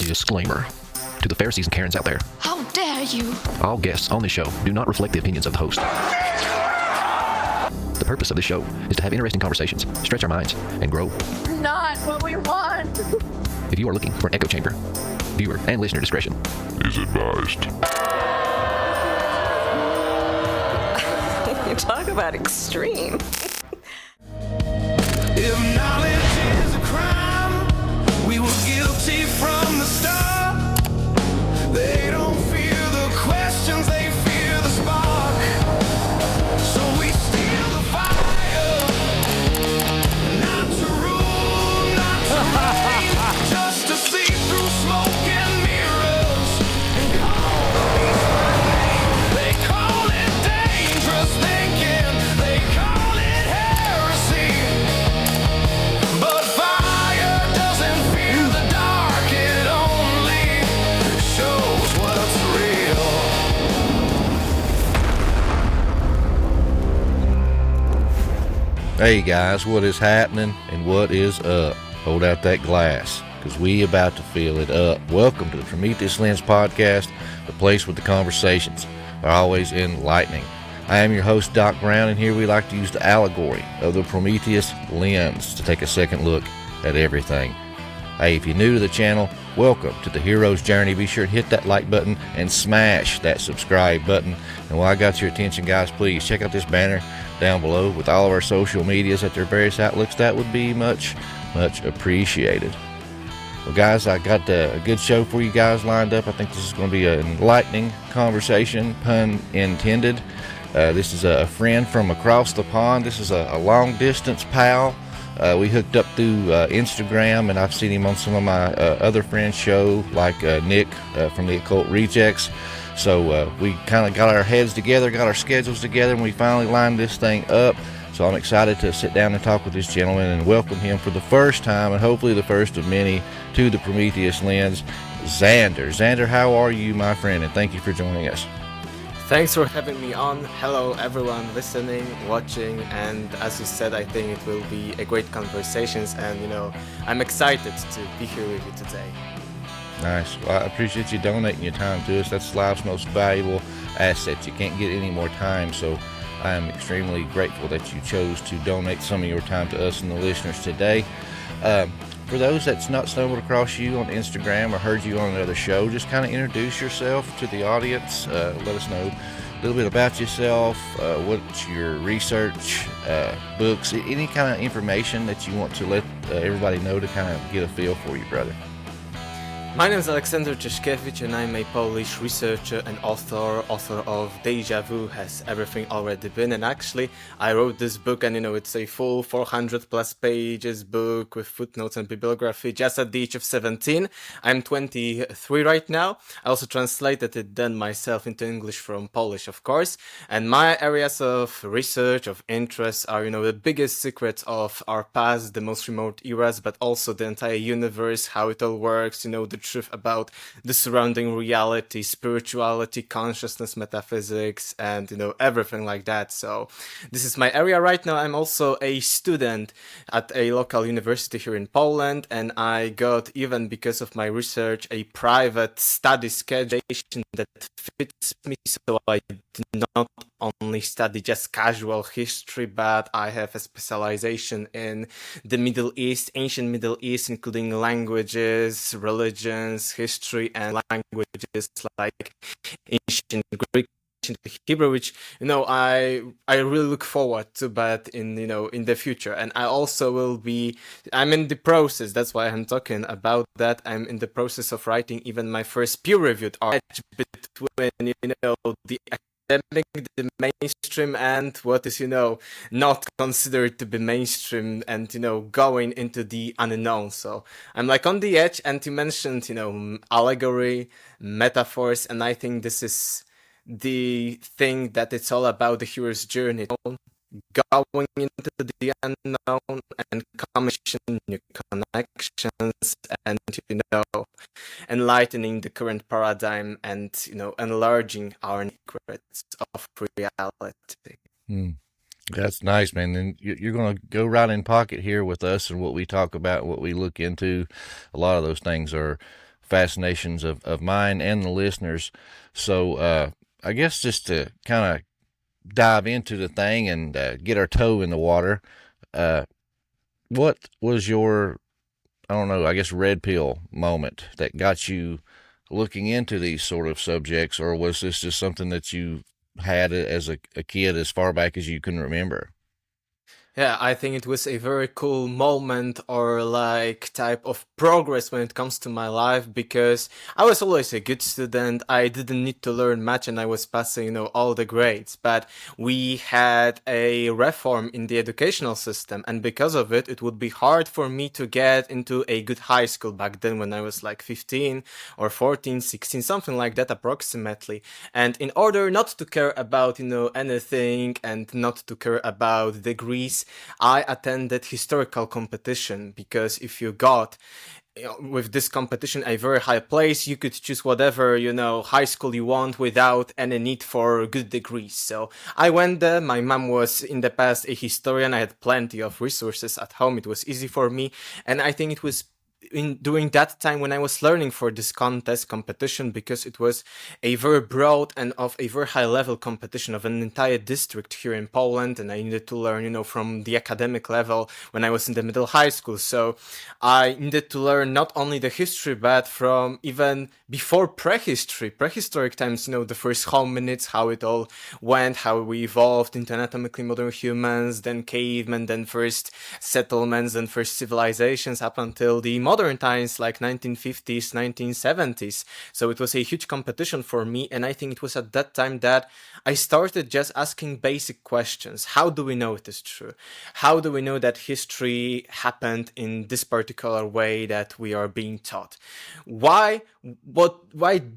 Disclaimer. To the Pharisees and Karens out there. How dare you! All guests on this show do not reflect the opinions of the host. The purpose of this show is to have interesting conversations, stretch our minds, and grow. Not what we want! If you are looking for an echo chamber, viewer and listener discretion is advised. You talk about extreme. If knowledge is a crime, we were guilty from the start. They don't fear the questions, they fear the spark. So we steal the fire, not to rule, not to reign, just to see through smoke and mirrors and call the beast by name. They call it dangerous thinking, they call it heresy. But fire doesn't fear the dark, it only shows what's real. Hey guys, what is happening and what is up? Hold out that glass, because we about to fill it up. Welcome to the Prometheus Lens Podcast, the place where the conversations are always enlightening. I am your host, Doc Brown, and here we like to use the allegory of the Prometheus Lens to take a second look at everything. Hey, if you're new to the channel, welcome to the hero's journey. Be sure to hit that like button and smash that subscribe button. And while I got your attention, guys, please check out this banner down below with all of our social medias at their various outlets. That would be much appreciated. Well, guys, I got a good show for you guys lined up. I think this is going to be an enlightening conversation, pun intended. This is a friend from across the pond. This is a long-distance pal. We hooked up through Instagram, and I've seen him on some of my other friends' show, like Nick from the Occult Rejects. So we kind of got our heads together, got our schedules together, and we finally lined this thing up. So I'm excited to sit down and talk with this gentleman and welcome him for the first time, and hopefully the first of many, to the Prometheus Lens, Xander. Xander, how are you, my friend? And thank you for joining us. Thanks for having me on. Hello everyone listening, watching, and as you said, I think it will be a great conversations, and I'm excited to be here with you today. Nice. Well, I appreciate you donating your time to us. That's life's most valuable asset. You can't get any more time, so I am extremely grateful that you chose to donate some of your time to us and the listeners today. For those that's not stumbled across you on Instagram or heard you on another show, just kind of introduce yourself to the audience. Let us know a little bit about yourself, what's your research, books, any kind of information that you want to let everybody know to kind of get a feel for you, brother. My name is Aleksander Czeszkiewicz, and I'm a Polish researcher and author of Deja Vu, Has Everything Already Been? And actually, I wrote this book, and it's a full 400 plus pages book with footnotes and bibliography just at the age of 17. I'm 23 right now. I also translated it then myself into English from Polish, of course. And my areas of research, of interest are, the biggest secrets of our past, the most remote eras, but also the entire universe, how it all works, the truth about the surrounding reality, spirituality, consciousness, metaphysics, and everything like that. So this is my area right now. I'm also a student at a local university here in Poland, and I got, even because of my research, a private study schedule that fits me, so I do not only study just casual history, but I have a specialization in the Middle East, ancient Middle East, including languages, religions, history, and languages like ancient Greek, ancient Hebrew, which I really look forward to, but in the future. And I also I'm in the process, that's why I'm talking about that, I'm in the process of writing even my first peer-reviewed article between the academic, the mainstream, and what is not considered to be mainstream, and going into the unknown. So I'm like on the edge. And you mentioned allegory, metaphors, and I think this is the thing that it's all about, the hero's journey, going into the unknown and commissioning new connections, and enlightening the current paradigm, and enlarging our secrets of reality. That's nice, man. And you're going to go right in pocket here with us and what we talk about, what we look into. A lot of those things are fascinations of mine and the listeners. So I guess just to kind of dive into the thing and get our toe in the water, what was your, I don't know, I guess red pill moment that got you looking into these sort of subjects, or was this just something that you had as a kid as far back as you can remember? Yeah, I think it was a very cool moment or like type of progress when it comes to my life, because I was always a good student. I didn't need to learn much and I was passing, all the grades. But we had a reform in the educational system, and because of it, it would be hard for me to get into a good high school back then when I was like 15 or 14, 16, something like that approximately. And in order not to care about, anything and not to care about degrees, I attended historical competition, because if you got with this competition a very high place, you could choose whatever, high school you want without any need for good degrees. So I went there. My mom was in the past a historian. I had plenty of resources at home. It was easy for me. And I think it was during that time when I was learning for this competition, because it was a very broad and of a very high level competition of an entire district here in Poland, and I needed to learn, from the academic level when I was in the middle high school. So I needed to learn not only the history, but from even before prehistoric times, the first hominids, how it all went, how we evolved into anatomically modern humans, then cavemen, then first settlements, then first civilizations, up until the modern times like 1950s, 1970s. So it was a huge competition for me, and I think it was at that time that I started just asking basic questions. How do we know it is true? How do we know that history happened in this particular way that we are being taught? Why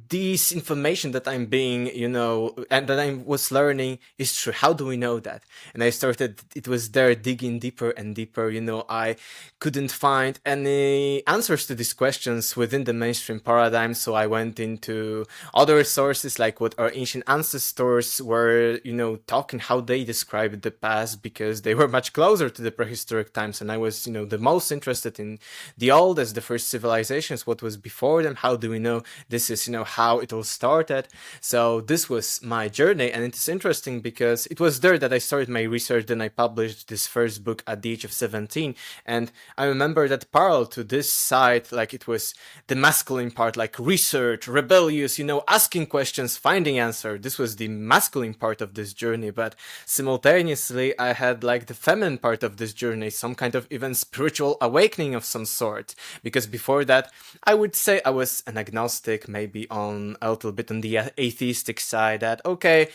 this information that I'm being, and that I was learning is true? How do we know that? And I started, it was there digging deeper and deeper. I couldn't find any answers to these questions within the mainstream paradigm, so I went into other sources, like what our ancient ancestors were, talking, how they described the past, because they were much closer to the prehistoric times, and I was, the most interested in the oldest, the first civilizations, what was before them. How do we know this is, how it all started? So this was my journey, and it is interesting because it was there that I started my research. Then I published this first book at the age of 17, and I remember that parallel to this side, like it was the masculine part, like research, rebellious, asking questions, finding answer. This was the masculine part of this journey, but simultaneously I had like the feminine part of this journey, some kind of even spiritual awakening of some sort, because before that I would say I was an agnostic, maybe on a little bit on the atheistic side, that okay,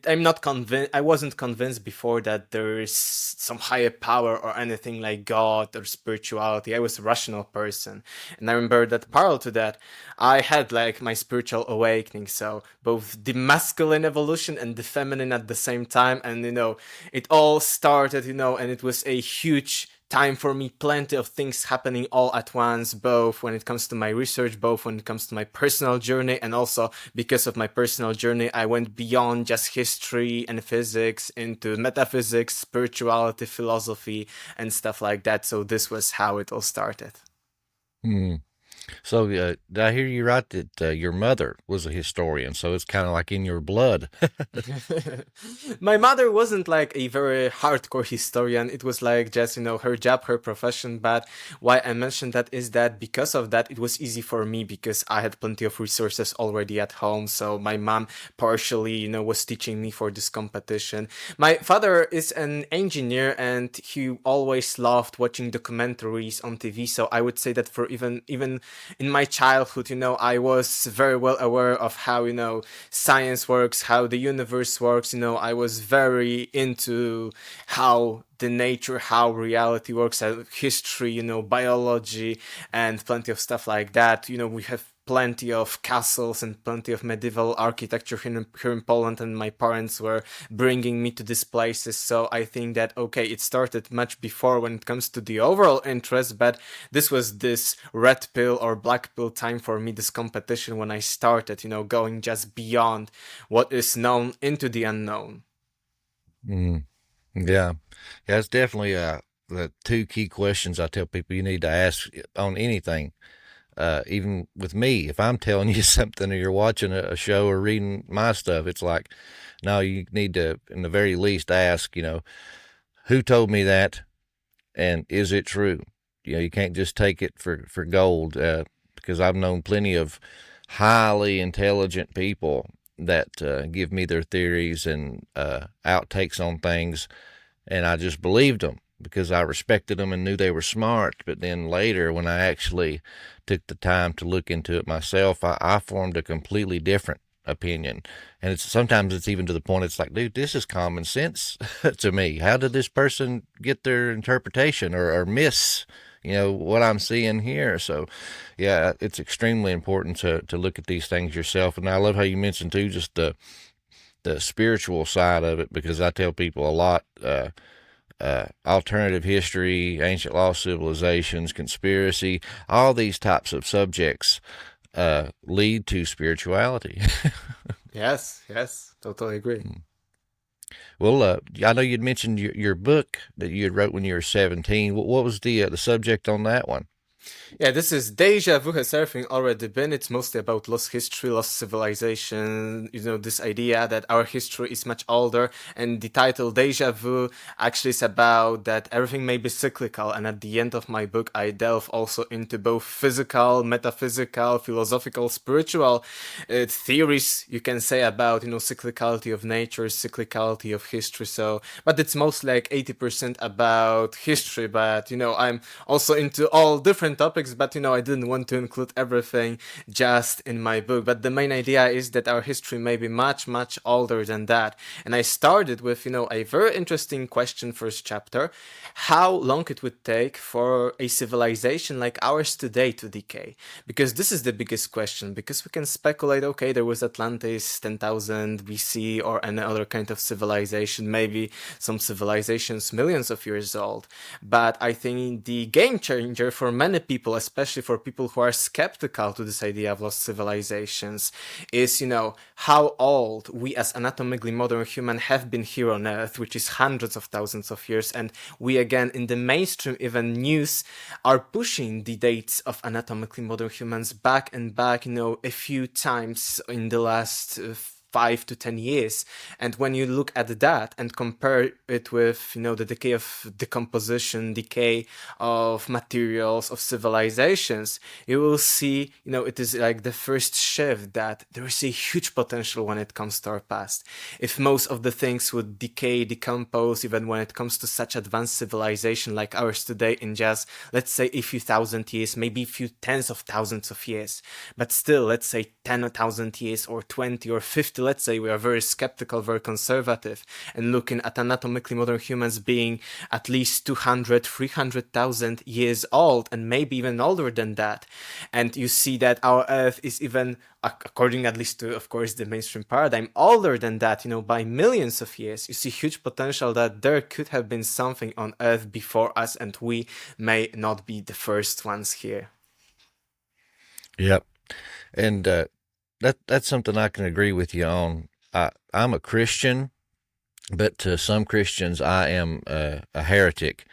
I'm not convinced, I wasn't convinced before that there is some higher power or anything like God or spirituality. I was a rational person. And I remember that parallel to that, I had like my spiritual awakening. So both the masculine evolution and the feminine at the same time. And, it all started, and it was a huge time for me, plenty of things happening all at once, both when it comes to my research, both when it comes to my personal journey, and also because of my personal journey, I went beyond just history and physics into metaphysics, spirituality, philosophy, and stuff like that. So this was how it all started. So did I hear you right that your mother was a historian? So it's kind of like in your blood. My mother wasn't like a very hardcore historian. It was like just, her job, her profession. But why I mentioned that is that because of that, it was easy for me because I had plenty of resources already at home. So my mom partially, was teaching me for this competition. My father is an engineer and he always loved watching documentaries on TV. So I would say that for even in my childhood, I was very well aware of how, science works, how the universe works. I was very into how the nature, how reality works, history, biology, and plenty of stuff like that. We have plenty of castles and plenty of medieval architecture here in Poland, and my parents were bringing me to these places. So I think that, okay, it started much before when it comes to the overall interest, but this was this red pill or black pill time for me, this competition, when I started, going just beyond what is known into the unknown. Yeah, it's definitely the two key questions I tell people you need to ask on anything. even with me, if I'm telling you something or you're watching a show or reading my stuff, it's like, no, you need to, in the very least, ask, who told me that, and is it true? You can't just take it for gold, because I've known plenty of highly intelligent people that give me their theories and outtakes on things, and I just believed them because I respected them and knew they were smart. But then later, when I actually took the time to look into it myself, I formed a completely different opinion. And sometimes it's even to the point it's like, dude, this is common sense to me. How did this person get their interpretation or miss what I'm seeing here? So yeah, it's extremely important to look at these things yourself. And I love how you mentioned too, just the spiritual side of it, because I tell people a lot, alternative history, ancient lost civilizations, conspiracy, all these types of subjects lead to spirituality. Yes, totally agree. Well, I know you'd mentioned your book that you had wrote when you were 17. What was the subject on that one? Yeah, this is Deja Vu. Has everything already been? It's mostly about lost history, lost civilization, this idea that our history is much older. And the title Deja Vu actually is about that everything may be cyclical. And at the end of my book, I delve also into both physical, metaphysical, philosophical, spiritual theories, you can say, about, cyclicality of nature, cyclicality of history. So, but it's mostly like 80% about history. But, I'm also into all different topics, but I didn't want to include everything just in my book. But the main idea is that our history may be much, much older than that. And I started with, a very interesting question, first chapter, how long it would take for a civilization like ours today to decay. Because this is the biggest question, because we can speculate, okay, there was Atlantis 10,000 BC or any other kind of civilization, maybe some civilizations millions of years old. But I think the game changer for many people, especially for people who are skeptical to this idea of lost civilizations, is, how old we as anatomically modern human have been here on Earth, which is hundreds of thousands of years. And we, again, in the mainstream, even news, are pushing the dates of anatomically modern humans back and back, a few times in the last 5 to 10 years. And when you look at that and compare it with, the decay of decomposition, decay of materials, of civilizations, you will see, it is like the first shift that there is a huge potential when it comes to our past. If most of the things would decay, decompose, even when it comes to such advanced civilization like ours today in just, let's say, a few thousand years, maybe a few tens of thousands of years, but still, let's say 10,000 years or 20 or 50, let's say we are very skeptical, very conservative, and looking at anatomically modern humans being at least 200, 300,000 years old, and maybe even older than that. And you see that our Earth is even, according at least to, of course, the mainstream paradigm, older than that, by millions of years. You see huge potential that there could have been something on Earth before us, and we may not be the first ones here. Yep. And that's something I can agree with you on. I'm a Christian, but to some Christians, I am a heretic,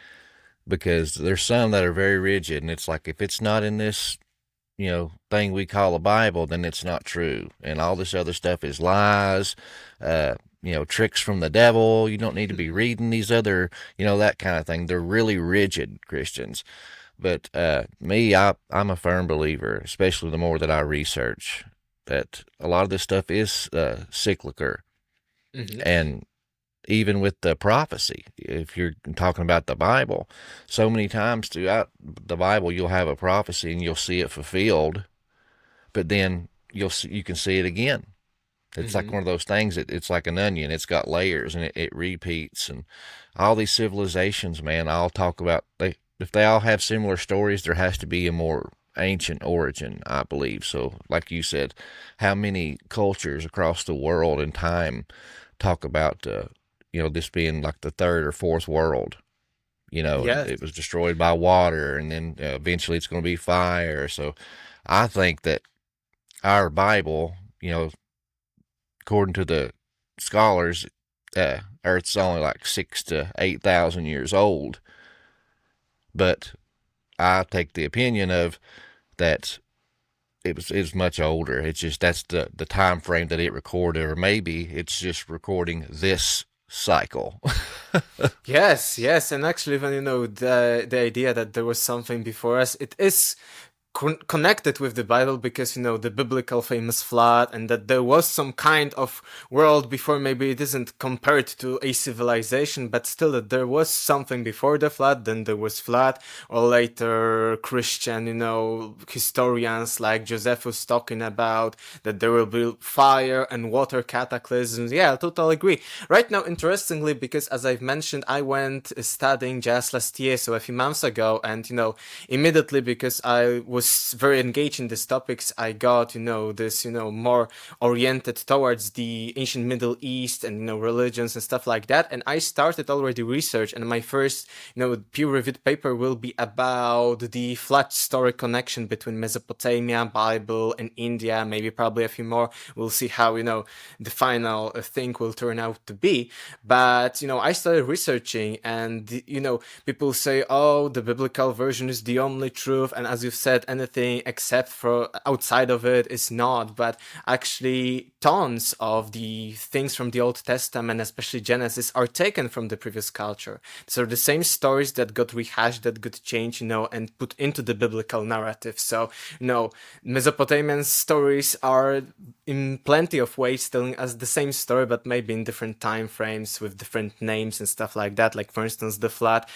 because there's some that are very rigid, and it's like, if it's not in this, thing we call a Bible, then it's not true. And all this other stuff is lies, tricks from the devil. You don't need to be reading these other, that kind of thing. They're really rigid Christians. But me, I'm a firm believer, especially the more that I research, that a lot of this stuff is cyclical. Mm-hmm. And even with the prophecy, if you're talking about the Bible, so many times throughout the Bible, you'll have a prophecy and you'll see it fulfilled, but then you can see it again. It's like one of those things, it's like an onion. It's got layers and it repeats. And all these civilizations, man, I'll talk about, if they all have similar stories, there has to be a more ancient origin, I believe. So like you said, how many cultures across the world in time talk about this being like the third or fourth world? Yes. It was destroyed by water, and then eventually it's going to be fire. So I think that our Bible, according to the scholars, Earth's only like 6,000 to 8,000 years old. But I take the opinion of that it was much older. It's just that's the time frame that it recorded, or maybe it's just recording this cycle. Yes, and actually, even the idea that there was something before us, it is connected with the Bible, because the biblical famous flood, and that there was some kind of world before. Maybe it isn't compared to a civilization, but still that there was something before the flood, then there was flood, or later Christian historians like Josephus talking about that there will be fire and water cataclysms. Yeah, I totally agree. Right now, interestingly, because as I've mentioned, I went studying just last year, so a few months ago, and immediately, because I was very engaged in these topics, I got this more oriented towards the ancient Middle East and religions and stuff like that, and I started already research, and my first peer-reviewed paper will be about the flood story connection between Mesopotamia, Bible, and India. Maybe probably a few more. We'll see how the final thing will turn out to be. But I started researching, and people say, oh, the biblical version is the only truth, and as you've said, anything except for outside of it is not. But actually, tons of the things from the Old Testament, especially Genesis, are taken from the previous culture. So the same stories that got rehashed, that got changed, and put into the biblical narrative. So Mesopotamian stories are in plenty of ways telling us the same story, but maybe in different time frames with different names and stuff like that. Like, for instance, the flood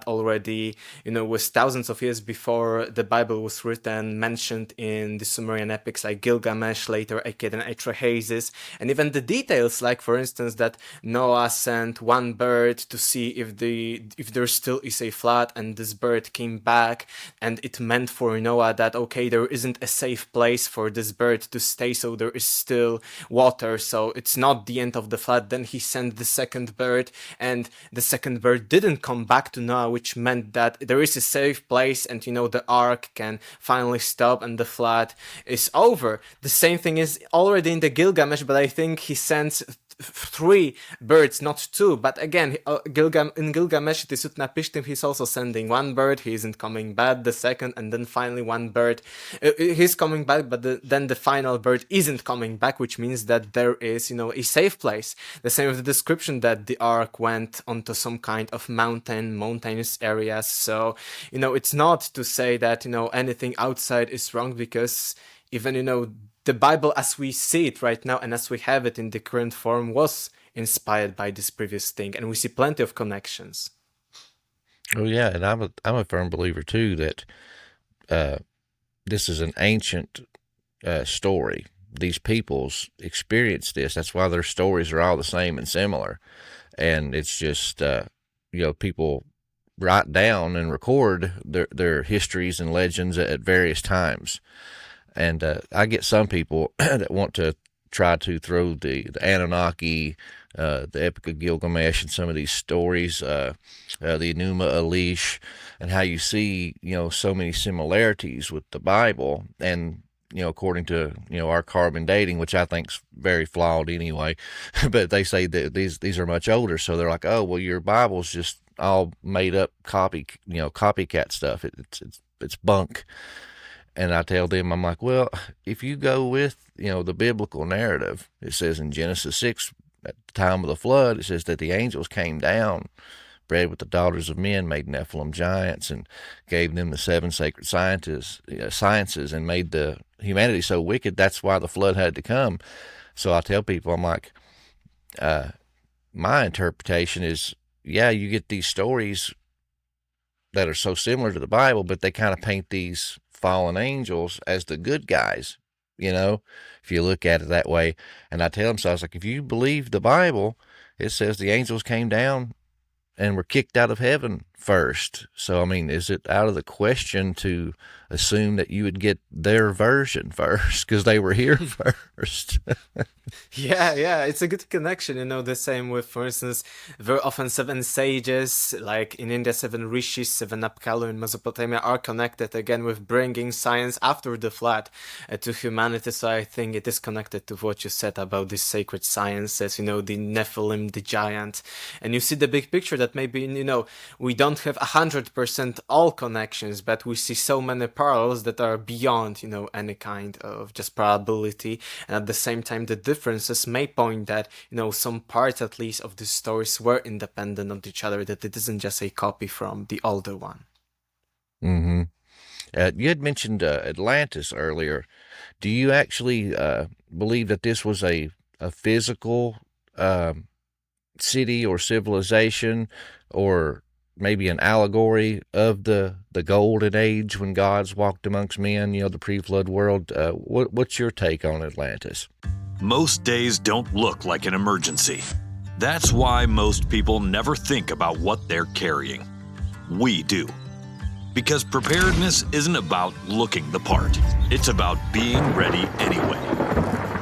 already was thousands of years before the Bible was written, mentioned in the Sumerian epics like Gilgamesh, later Akkad and Atrahasis, and even the details, like for instance that Noah sent one bird to see if there still is a flood, and this bird came back, and it meant for Noah that okay, there isn't a safe place for this bird to stay, so there is still water, so it's not the end of the flood. Then he sent the second bird, and the second bird didn't come back to Noah, which meant that there is a safe place, and the ark can finally stop and the flood is over. The same thing is already in the Gilgamesh, but I think he sends 3 birds, not 2. But again, in Gilgamesh, it is Utnapishtim, he's also sending 1 bird, he isn't coming back, the second, and then finally 1 bird. He's coming back, but then the final bird isn't coming back, which means that there is, a safe place. The same with the description that the ark went onto some kind of mountainous areas. So, it's not to say that, anything outside is wrong, because even, the Bible as we see it right now and as we have it in the current form was inspired by this previous thing, and we see plenty of connections. Oh yeah, and I'm a firm believer too that this is an ancient story. These peoples experienced this. That's why their stories are all the same and similar, and it's just people write down and record their histories and legends at various times. And I get some people that want to try to throw the Anunnaki, the Epic of Gilgamesh, and some of these stories, the Enuma Elish, and how you see, so many similarities with the Bible. And, according to, our carbon dating, which I think's very flawed anyway, but they say that these are much older. So they're like, oh, well, your Bible's just all made up copycat stuff. It's bunk. And I tell them, I'm like, well, if you go with, the biblical narrative, it says in Genesis 6, at the time of the flood, it says that the angels came down, bred with the daughters of men, made Nephilim giants, and gave them the 7 sacred sciences, and made the humanity so wicked, that's why the flood had to come. So I tell people, I'm like, my interpretation is, yeah, you get these stories that are so similar to the Bible, but they kind of paint these fallen angels as the good guys, if you look at it that way. And I tell them, so I was like, if you believe the Bible, it says the angels came down and were kicked out of heaven first. So, I mean, is it out of the question to assume that you would get their version first because they were here first? Yeah, it's a good connection, the same with, for instance, very often 7 sages, like in India, 7 rishis, 7 Apkallu in Mesopotamia, are connected again with bringing science after the flood to humanity. So I think it is connected to what you said about these sacred sciences, the Nephilim, the giant. And you see the big picture that maybe, we don't don't have 100% all connections, but we see so many parallels that are beyond, any kind of just probability. And at the same time, the differences may point that, some parts at least of the stories were independent of each other, that it isn't just a copy from the older one. Mm-hmm. You had mentioned Atlantis earlier. Do you actually believe that this was a physical city or civilization, or maybe an allegory of the golden age when gods walked amongst men, the pre-flood world? What's your take on Atlantis? Most days don't look like an emergency. That's why most people never think about what they're carrying. We do. Because preparedness isn't about looking the part. It's about being ready anyway.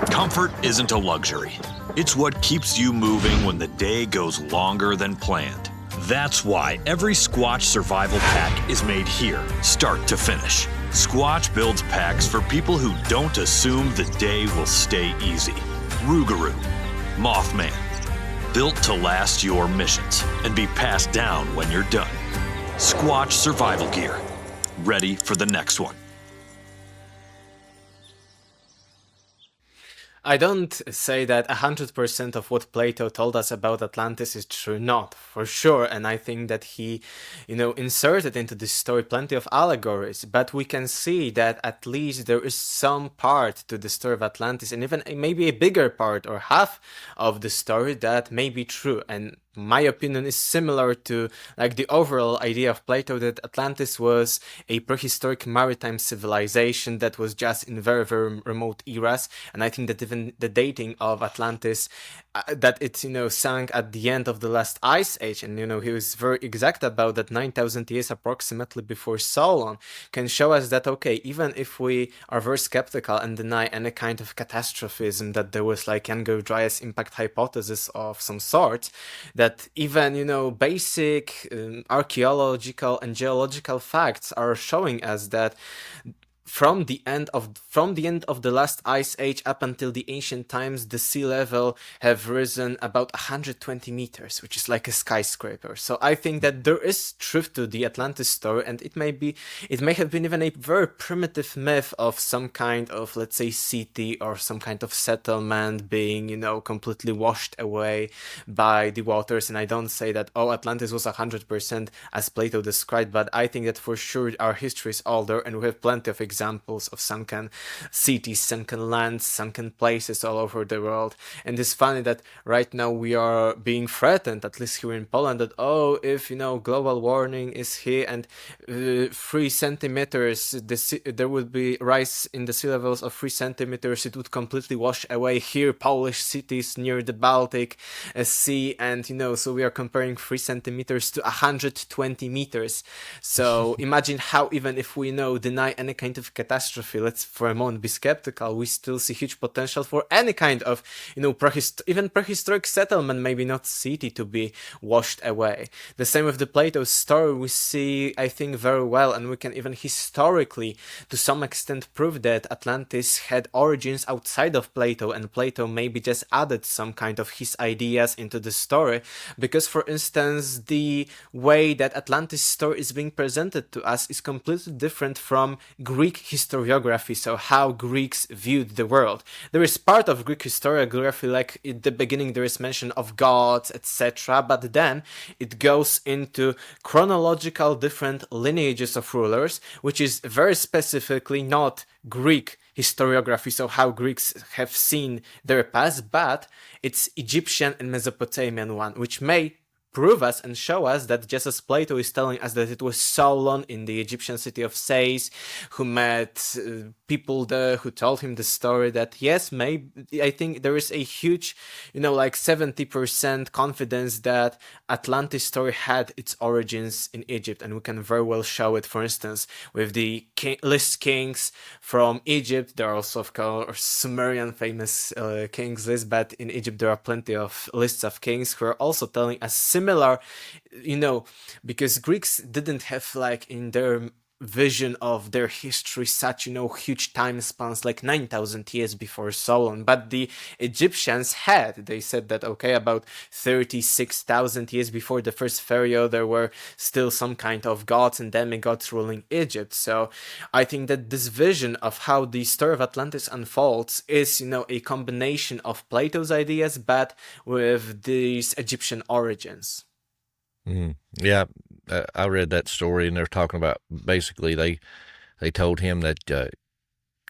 Comfort isn't a luxury. It's what keeps you moving when the day goes longer than planned. That's why every Squatch survival pack is made here, start to finish. Squatch builds packs for people who don't assume the day will stay easy. Rougarou, Mothman, built to last your missions and be passed down when you're done. Squatch survival gear, ready for the next one. I don't say that 100% of what Plato told us about Atlantis is true, not for sure, and I think that he, inserted into this story plenty of allegories, but we can see that at least there is some part to the story of Atlantis, and even maybe a bigger part or half of the story that may be true, and my opinion is similar to the overall idea of Plato that Atlantis was a prehistoric maritime civilization that was just in very, very remote eras. And I think that even the dating of Atlantis, that it, sank at the end of the last ice age, and, he was very exact about that 9,000 years approximately before Solon, can show us that, okay, even if we are very skeptical and deny any kind of catastrophism, that there was younger Dryas impact hypothesis of some sort, that even, basic archaeological and geological facts are showing us that from the end of the last ice age up until the ancient times, the sea level have risen about 120 meters, which is like a skyscraper. So I think that there is truth to the Atlantis story, and it may have been even a very primitive myth of some kind of, let's say, city or some kind of settlement being, completely washed away by the waters. And I don't say that, Atlantis was 100% as Plato described, but I think that for sure our history is older, and we have plenty of examples of sunken cities, sunken lands, sunken places all over the world. And it's funny that right now we are being threatened, at least here in Poland, that if global warming is here and 3 centimeters, there would be rise in the sea levels of 3 centimeters, it would completely wash away here Polish cities near the Baltic Sea, and so we are comparing 3 centimeters to 120 meters. So imagine how, even if we deny any kind of catastrophe, let's for a moment be skeptical, we still see huge potential for any kind of, even prehistoric settlement, maybe not city, to be washed away. The same with the Plato story, we see, I think, very well, and we can even historically, to some extent, prove that Atlantis had origins outside of Plato, and Plato maybe just added some kind of his ideas into the story, because, for instance, the way that Atlantis story is being presented to us is completely different from Greek historiography, so how Greeks viewed the world. There is part of Greek historiography, like at the beginning there is mention of gods, etc., but then it goes into chronological different lineages of rulers, which is very specifically not Greek historiography, so how Greeks have seen their past, but it's Egyptian and Mesopotamian one, which may prove us and show us that, just as Plato is telling us that it was Solon in the Egyptian city of Sais who met people there who told him the story, that yes, maybe I think there is a huge 70% confidence that Atlantis story had its origins in Egypt, and we can very well show it, for instance, with the list kings from Egypt. There are also, of course, Sumerian famous kings list, but in Egypt there are plenty of lists of kings who are also telling us similar, because Greeks didn't have in their vision of their history, such, huge time spans like 9,000 years before so on. But the Egyptians had, they said that, okay, about 36,000 years before the first pharaoh, there were still some kind of gods and demigods ruling Egypt. So I think that this vision of how the story of Atlantis unfolds is, a combination of Plato's ideas, but with these Egyptian origins. Yeah, I read that story, and they're talking about basically they told him that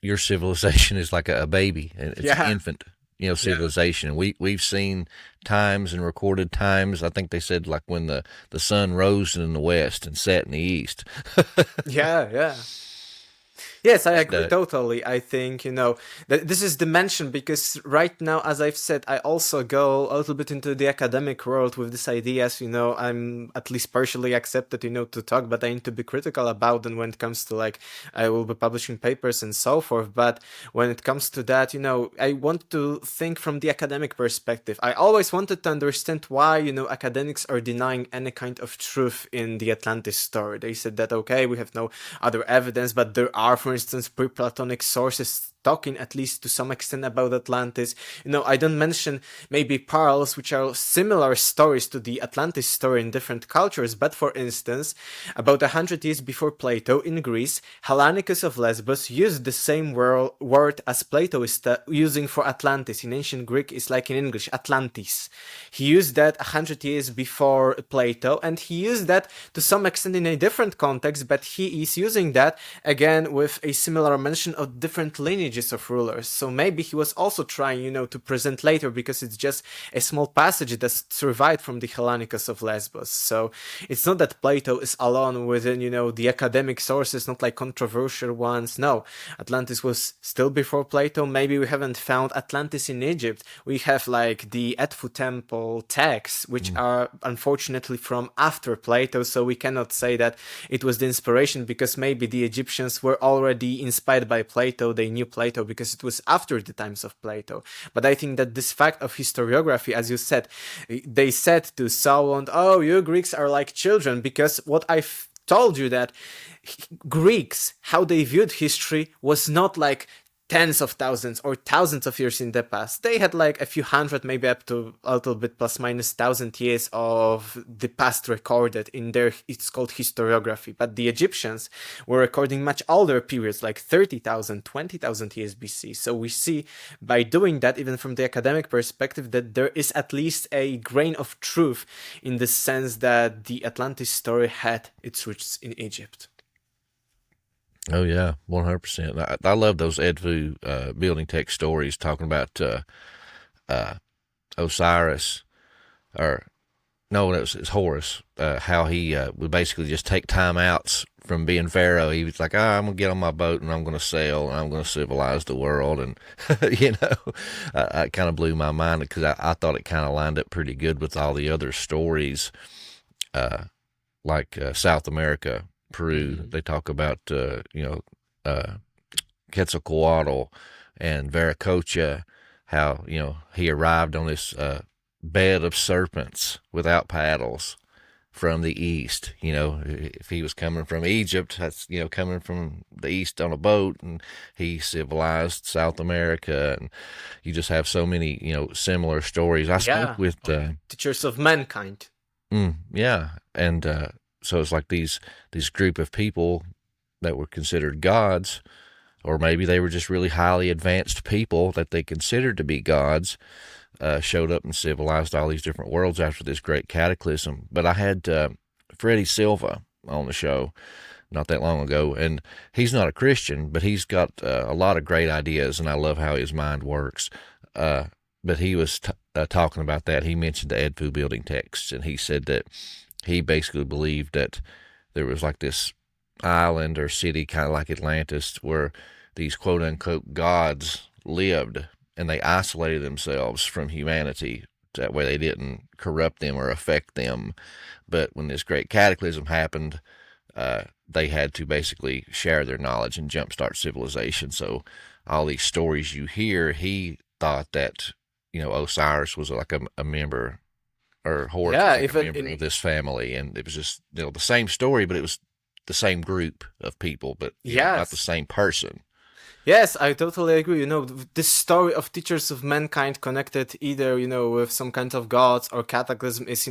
your civilization is like a baby, and it's an infant, civilization. And we've seen times and recorded times. I think they said like when the sun rose in the west and set in the east. Yeah. Yes, I agree totally. I think, that this is the mention, because right now, as I've said, I also go a little bit into the academic world with these ideas. I'm at least partially accepted, to talk, but I need to be critical about them when it comes to I will be publishing papers and so forth. But when it comes to that, I want to think from the academic perspective. I always wanted to understand why, academics are denying any kind of truth in the Atlantis story. They said that, okay, we have no other evidence, but there are, for instance, pre-Platonic sources talking at least to some extent about Atlantis. I don't mention maybe parallels which are similar stories to the Atlantis story in different cultures, but for instance, about 100 years before Plato in Greece, Hellanicus of Lesbos used the same word as Plato is using for Atlantis. In ancient Greek, it's like in English, Atlantis. He used that 100 years before Plato, and he used that to some extent in a different context, but he is using that again with a similar mention of different lineages of rulers. So maybe he was also trying, to present later, because it's just a small passage that survived from the Hellanicus of Lesbos. So it's not that Plato is alone within, the academic sources, not like controversial ones. No, Atlantis was still before Plato. Maybe we haven't found Atlantis in Egypt. We have the Edfu temple texts, which are unfortunately from after Plato. So we cannot say that it was the inspiration, because maybe the Egyptians were already inspired by Plato. They knew Plato because it was after the times of Plato. But I think that this fact of historiography, as you said, they said to Solon, oh, you Greeks are like children, because what I've told you that Greeks, how they viewed history was not like tens of thousands or thousands of years in the past. They had a few hundred, maybe up to a little bit plus minus 1,000 years of the past recorded in their, it's called historiography. But the Egyptians were recording much older periods, like 30,000, 20,000 years BC. So we see by doing that, even from the academic perspective, that there is at least a grain of truth in the sense that the Atlantis story had its roots in Egypt. Oh yeah, 100%. I love those Edfu building text stories talking about Osiris, or no, it was Horus. How he would basically just take time outs from being pharaoh. He was like, I'm gonna get on my boat and I'm gonna sail and I'm gonna civilize the world. And it kind of blew my mind, because I thought it kind of lined up pretty good with all the other stories, like South America. Peru, they talk about, Quetzalcoatl and Viracocha, how, he arrived on this bed of serpents without paddles from the east. If he was coming from Egypt, that's, coming from the east on a boat, and he civilized South America, and you just have so many, similar stories. I spoke with teachers of mankind. Yeah, and so it's like these group of people that were considered gods, or maybe they were just really highly advanced people that they considered to be gods, showed up and civilized all these different worlds after this great cataclysm. But I had Freddie Silva on the show not that long ago, and he's not a Christian, but he's got a lot of great ideas, and I love how his mind works. But he was talking about that. He mentioned the Edfu building texts, and he said that he basically believed that there was like this island or city, kind of like Atlantis, where these quote-unquote gods lived, and they isolated themselves from humanity. That way they didn't corrupt them or affect them. But when this great cataclysm happened, they had to basically share their knowledge and jumpstart civilization. So all these stories you hear, he thought that, Osiris was like a member, or Horus was like a member of this family, and it was just the same story, but it was the same group of people, but not the same person. Yes, I totally agree. This story of teachers of mankind connected either, with some kind of gods or cataclysm is,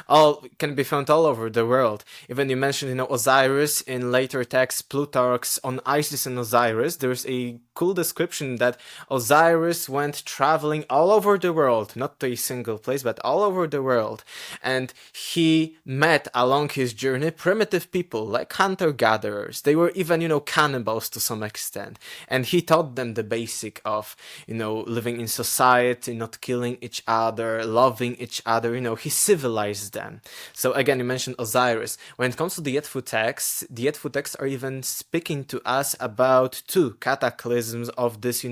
all can be found all over the world. Even you mentioned, Osiris in later texts, Plutarch's on Isis and Osiris. There's a cool description that Osiris went traveling all over the world, not to a single place, but all over the world. And he met along his journey primitive people like hunter-gatherers. They were even, cannibals to some extent. And he taught them the basic of, living in society, not killing each other, loving each other, he civilized them. So again, you mentioned Osiris. When it comes to the Edfu texts are even speaking to us about two cataclysms of this,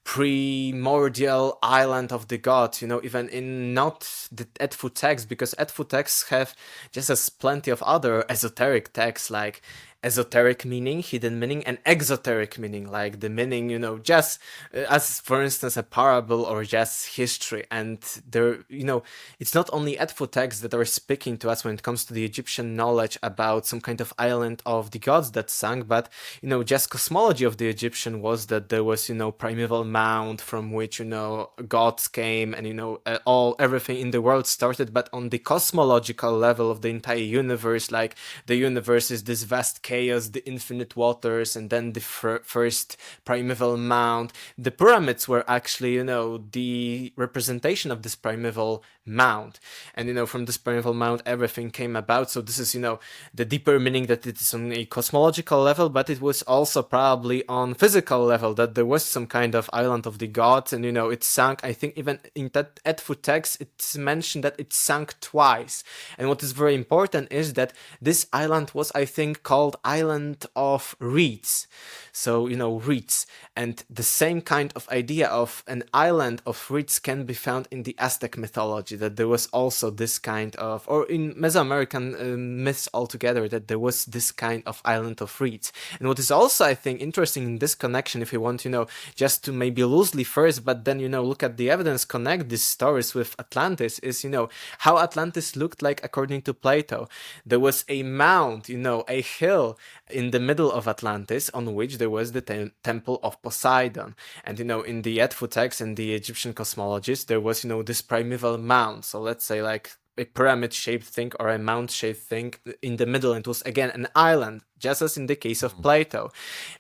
primordial island of the gods, even in not the Edfu texts, because Edfu texts have just as plenty of other esoteric texts like esoteric meaning, hidden meaning, and exoteric meaning, like the meaning, just as, for instance, a parable or just history. And there, it's not only Edfu texts that are speaking to us when it comes to the Egyptian knowledge about some kind of island of the gods that sank, but, just cosmology of the Egyptian was that there was, primeval mound from which, gods came and, everything in the world started, but on the cosmological level of the entire universe, like the universe is this vast chaos, the infinite waters, and then the first primeval mound. The pyramids were actually, the representation of this primeval mound. And, from this primeval mound, everything came about. So this is, the deeper meaning that it is on a cosmological level, but it was also probably on physical level, that there was some kind of island of the gods, and, it sank. I think even in that Edfu text, it's mentioned that it sank twice. And what is very important is that this island was, I think, called Island of Reeds. So, reeds. And the same kind of idea of an island of reeds can be found in the Aztec mythology, that there was also this kind of, or in Mesoamerican myths altogether, that there was this kind of island of reeds. And what is also, I think, interesting in this connection, if you want, just to maybe loosely first, but then, look at the evidence, connect these stories with Atlantis, is, how Atlantis looked like according to Plato. There was a mound, a hill in the middle of Atlantis on which there was the temple of Poseidon. And, in the Edfu text and the Egyptian cosmologists, there was, this primeval mound. So let's say like a pyramid-shaped thing or a mound-shaped thing in the middle. It was, again, an island, just as in the case of Plato.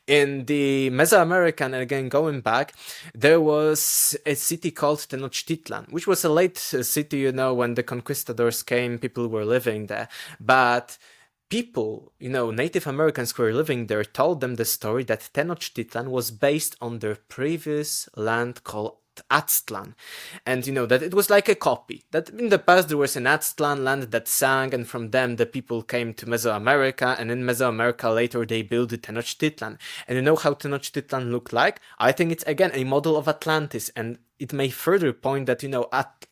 In the Mesoamerican, again, going back, there was a city called Tenochtitlan, which was a late city, when the conquistadors came, people were living there. But people, Native Americans who were living there told them the story that Tenochtitlan was based on their previous land called Aztlan, and that it was like a copy, that in the past there was an Aztlan land that sank, and from them the people came to Mesoamerica, and in Mesoamerica later they built the Tenochtitlan. And how Tenochtitlan looked like? I think it's again a model of Atlantis, and it may further point that,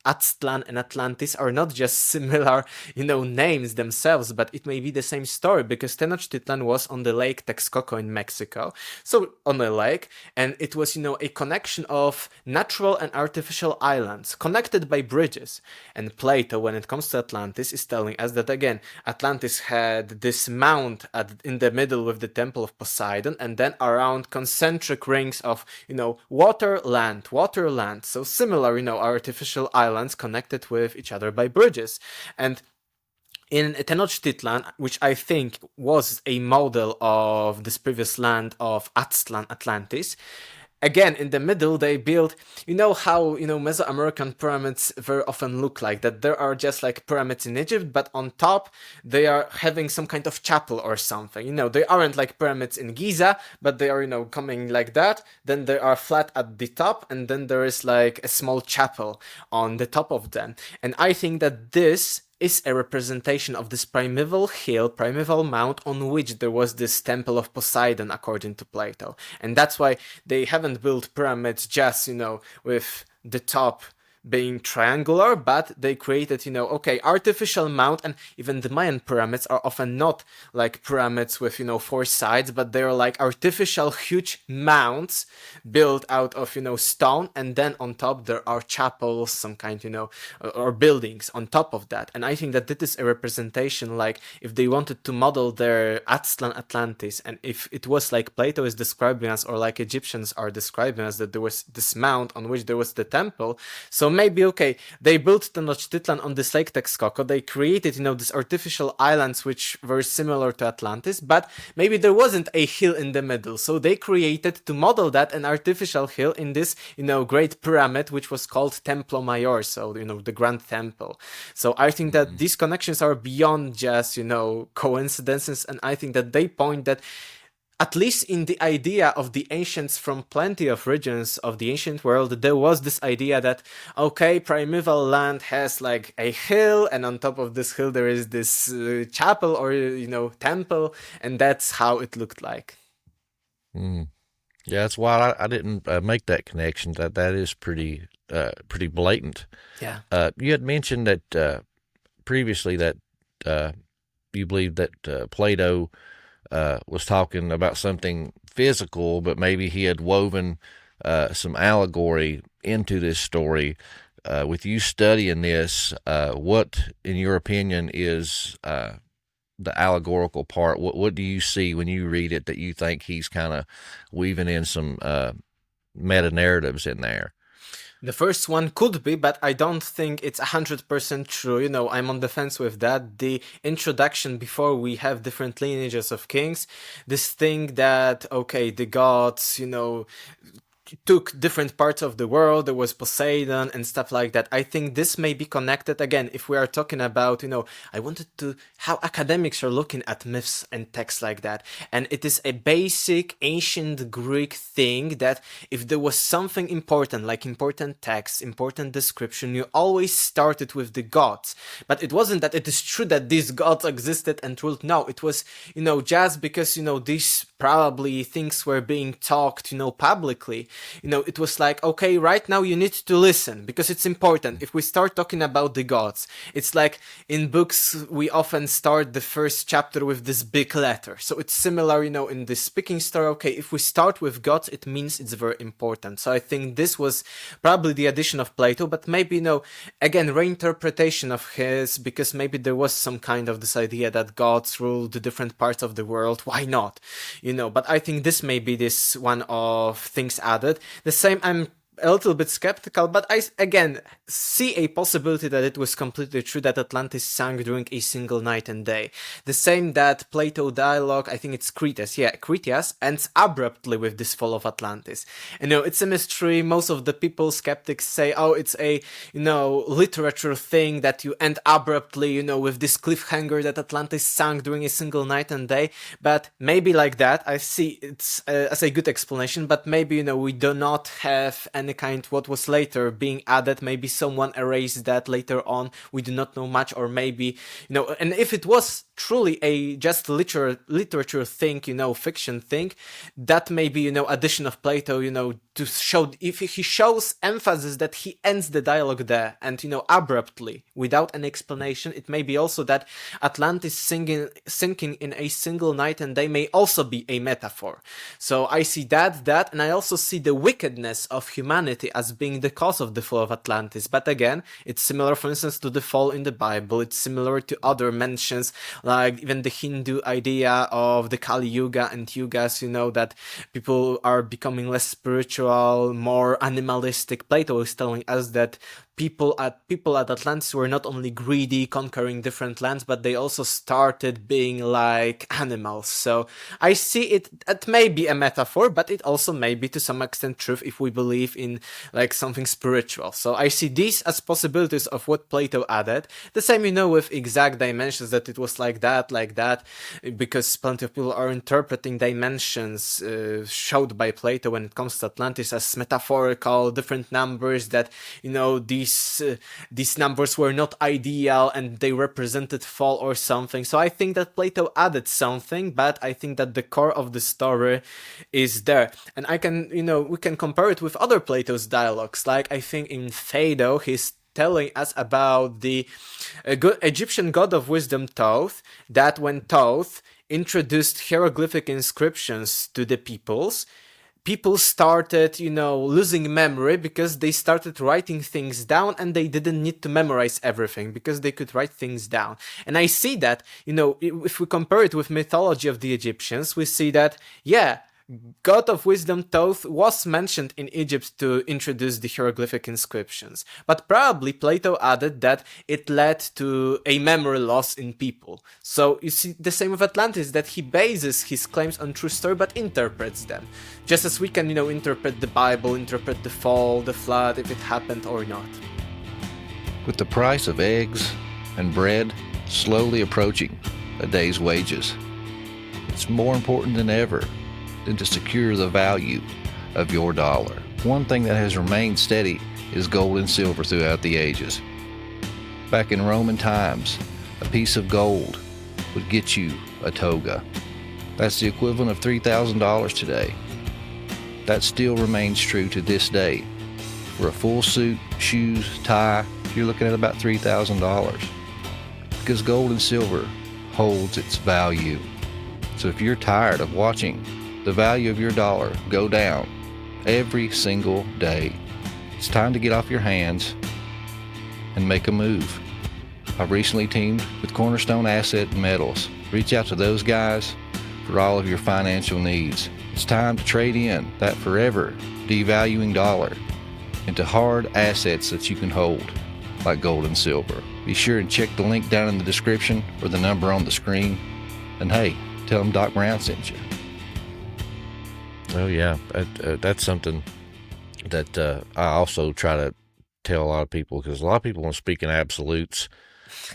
Aztlan and Atlantis are not just similar, names themselves, but it may be the same story, because Tenochtitlan was on the lake Texcoco in Mexico. So on a lake, and it was, a connection of natural and artificial islands connected by bridges. And Plato, when it comes to Atlantis, is telling us that, again, Atlantis had this mound in the middle with the temple of Poseidon, and then around concentric rings of, water, land. So similar, artificial islands connected with each other by bridges. And in Tenochtitlan, which I think was a model of this previous land of Aztlan, Atlantis, again, in the middle, they built, how, Mesoamerican pyramids very often look like, that there are just like pyramids in Egypt, but on top, they are having some kind of chapel or something. They aren't like pyramids in Giza, but they are, coming like that. Then they are flat at the top, and then there is like a small chapel on the top of them. And I think that this is a representation of this primeval hill, primeval mount, on which there was this temple of Poseidon, according to Plato. And that's why they haven't built pyramids just, with the top being triangular, but they created, artificial mount, and even the Mayan pyramids are often not like pyramids with, 4 sides, but they're like artificial huge mounds built out of, stone, and then on top there are chapels, some kind, or buildings on top of that. And I think that this is a representation, like if they wanted to model their Atlantis, and if it was like Plato is describing us, or like Egyptians are describing us, that there was this mount on which there was the temple. So maybe, they built Tenochtitlan on this Lake Texcoco, they created, these artificial islands which were similar to Atlantis, but maybe there wasn't a hill in the middle, so they created, to model that, an artificial hill in this, great pyramid, which was called Templo Mayor, so, the Grand Temple. So I think that these connections are beyond just, coincidences, and I think that they point that, at least in the idea of the ancients from plenty of regions of the ancient world, there was this idea that, primeval land has like a hill, and on top of this hill there is this chapel or, temple, and that's how it looked like. Yeah, that's why I didn't make that connection. That is pretty blatant. Yeah. You had mentioned that previously that you believe that Plato was talking about something physical, but maybe he had woven some allegory into this story. With you studying this, what, in your opinion, is the allegorical part? What do you see when you read it that you think he's kind of weaving in some meta-narratives in there? The first one could be, but I don't think it's 100% true. I'm on the fence with that. The introduction, before we have different lineages of kings, this thing that, the gods, took different parts of the world, there was Poseidon and stuff like that. I think this may be connected, again, if we are talking about, I wanted to, how academics are looking at myths and texts like that. And it is a basic ancient Greek thing that if there was something important, like important text, important description, you always started with the gods. But it wasn't that it is true that these gods existed and ruled. No, it was, just because, these probably things were being talked, publicly. It was like, right now you need to listen because it's important. If we start talking about the gods, it's like in books, we often start the first chapter with this big letter. So it's similar, in the speaking story. If we start with gods, it means it's very important. So I think this was probably the addition of Plato, but maybe, again, reinterpretation of his, because maybe there was some kind of this idea that gods ruled the different parts of the world. Why not? But I think this may be this one of things added. The same, I'm a little bit skeptical, but I, again, see a possibility that it was completely true that Atlantis sank during a single night and day. The same that Plato dialogue, I think it's Critias, ends abruptly with this fall of Atlantis. It's a mystery. Most of the people, skeptics, say, it's a, literature thing that you end abruptly, with this cliffhanger that Atlantis sank during a single night and day. But maybe like that, I see it's as a good explanation, but maybe, we do not have any kind what was later being added. Maybe someone erased that later on. We do not know much, or maybe, and if it was truly a just literature thing, fiction thing, that may be, addition of Plato, to show, if he shows emphasis that he ends the dialogue there and, abruptly, without an explanation, it may be also that Atlantis sinking in a single night and day may also be a metaphor. So I see that, and I also see the wickedness of humanity as being the cause of the fall of Atlantis. But again, it's similar, for instance, to the fall in the Bible. It's similar to other mentions, like even the Hindu idea of the Kali Yuga and Yugas, that people are becoming less spiritual, more animalistic. Plato is telling us that people at Atlantis were not only greedy, conquering different lands, but they also started being like animals. So I see it may be a metaphor, but it also may be to some extent truth if we believe in like something spiritual. So I see these as possibilities of what Plato added. The same, with exact dimensions, that it was like that, because plenty of people are interpreting dimensions showed by Plato when it comes to Atlantis as metaphorical, different numbers that, these these numbers were not ideal and they represented fall or something. So I think that Plato added something, but I think that the core of the story is there. And we can compare it with other Plato's dialogues. Like I think in Phaedo, he's telling us about the Egyptian god of wisdom Thoth, that when Thoth introduced hieroglyphic inscriptions to the people started, losing memory because they started writing things down and they didn't need to memorize everything because they could write things down. And I see that, if we compare it with mythology of the Egyptians, we see that, God of wisdom Thoth was mentioned in Egypt to introduce the hieroglyphic inscriptions, but probably Plato added that it led to a memory loss in people. So you see the same with Atlantis, that he bases his claims on true story but interprets them, just as we can interpret the Bible, interpret the fall, the flood, if it happened or not. With the price of eggs and bread slowly approaching a day's wages, it's more important than ever than to secure the value of your dollar. One thing that has remained steady is gold and silver throughout the ages. Back in Roman times, a piece of gold would get you a toga. That's the equivalent of $3,000 today. That still remains true to this day. For a full suit, shoes, tie, you're looking at about $3,000. Because gold and silver holds its value. So if you're tired of watching the value of your dollar go down every single day, it's time to get off your hands and make a move. I've recently teamed with Cornerstone Asset Metals. Reach out to those guys for all of your financial needs. It's time to trade in that forever devaluing dollar into hard assets that you can hold, like gold and silver. Be sure and check the link down in the description or the number on the screen. And hey, tell them Doc Brown sent you. Oh yeah, that's something that I also try to tell a lot of people, because a lot of people want to speak in absolutes,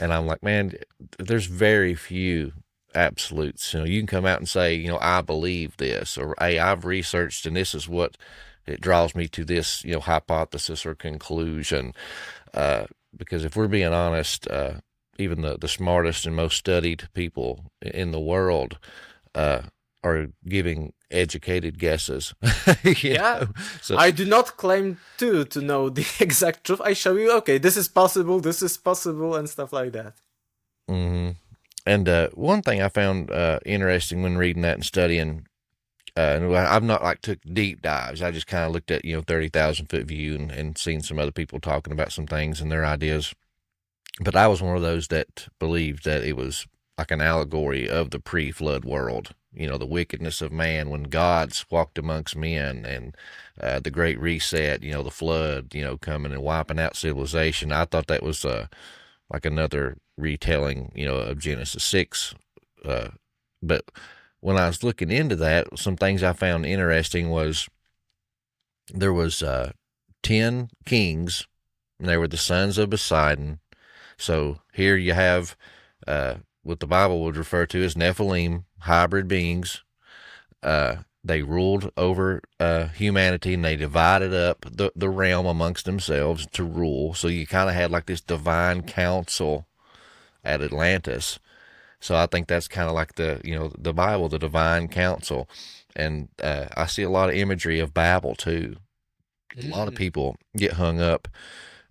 and I'm like, man, there's very few absolutes. You can come out and say, I believe this, or hey, I've researched and this is what it draws me to this, hypothesis or conclusion. Because if we're being honest, even the smartest and most studied people in the world are giving educated guesses. So I do not claim to know the exact truth. I show you, okay, this is possible, and stuff like that. Mm-hmm. And one thing I found interesting when reading that and studying, I've not took deep dives. I just kind of looked at 30,000 foot view and seen some other people talking about some things and their ideas. But I was one of those that believed that it was like an allegory of the pre-flood world. The wickedness of man when gods walked amongst men, and the Great Reset, the flood, coming and wiping out civilization. I thought that was like another retelling, of Genesis 6. But when I was looking into that, some things I found interesting was there was 10 kings, and they were the sons of Poseidon. So here you have what the Bible would refer to as Nephilim, hybrid beings. They ruled over humanity, and they divided up the realm amongst themselves to rule. So you kind of had like this divine council at Atlantis. So I think that's kind of like the Bible, the divine council. And I see a lot of imagery of Babel too. A lot of people get hung up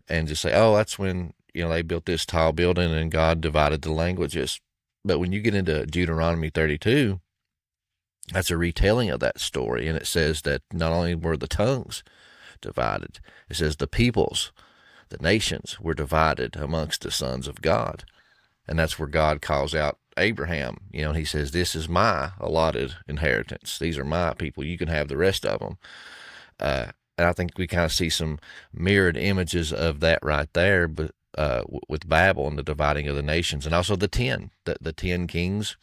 and just say, oh, that's when they built this tall building and God divided the languages. But when you get into Deuteronomy 32, that's a retelling of that story. And it says that not only were the tongues divided, it says the peoples, the nations were divided amongst the sons of God. And that's where God calls out Abraham. He says, this is my allotted inheritance. These are my people. You can have the rest of them. And I think we kind of see some mirrored images of that right there, but with Babel and the dividing of the nations, and also the 10 kings.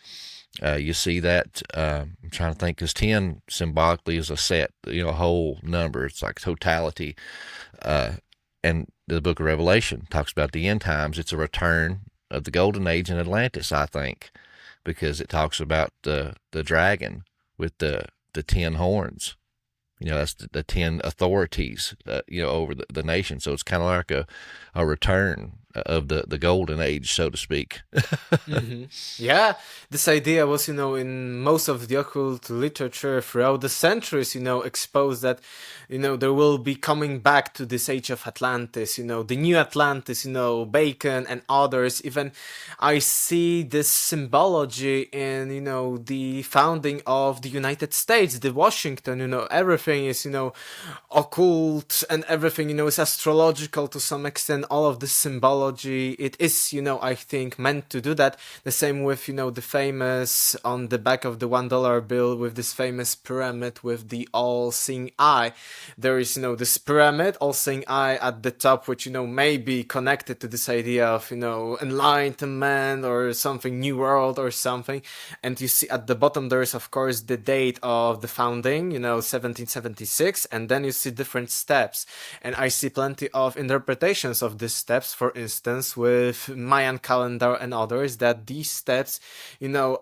You see that, I'm trying to think, because 10 symbolically is a set, a whole number. It's like totality. And the book of Revelation talks about the end times. It's a return of the golden age in Atlantis, I think, because it talks about the dragon with the 10 horns. That's the 10 authorities, over the nation. So it's kind of like a return of the golden age, so to speak. Yeah, this idea was, in most of the occult literature throughout the centuries, exposed that, there will be coming back to this age of Atlantis, the new Atlantis, Bacon and others. Even I see this symbology in, the founding of the United States, the Washington, everything is, occult, and everything, is astrological to some extent. All of this symbology, it is, I think meant to do that. The same with, the famous, on the back of the $1 bill, with this famous pyramid with the all-seeing eye. There is, this pyramid, all-seeing eye at the top, which, may be connected to this idea of, enlightenment or something, new world or something. And you see at the bottom, there is, of course, the date of the founding, 1776, and then you see different steps. And I see plenty of interpretations of these steps, for instance, with Mayan calendar and others, that these steps,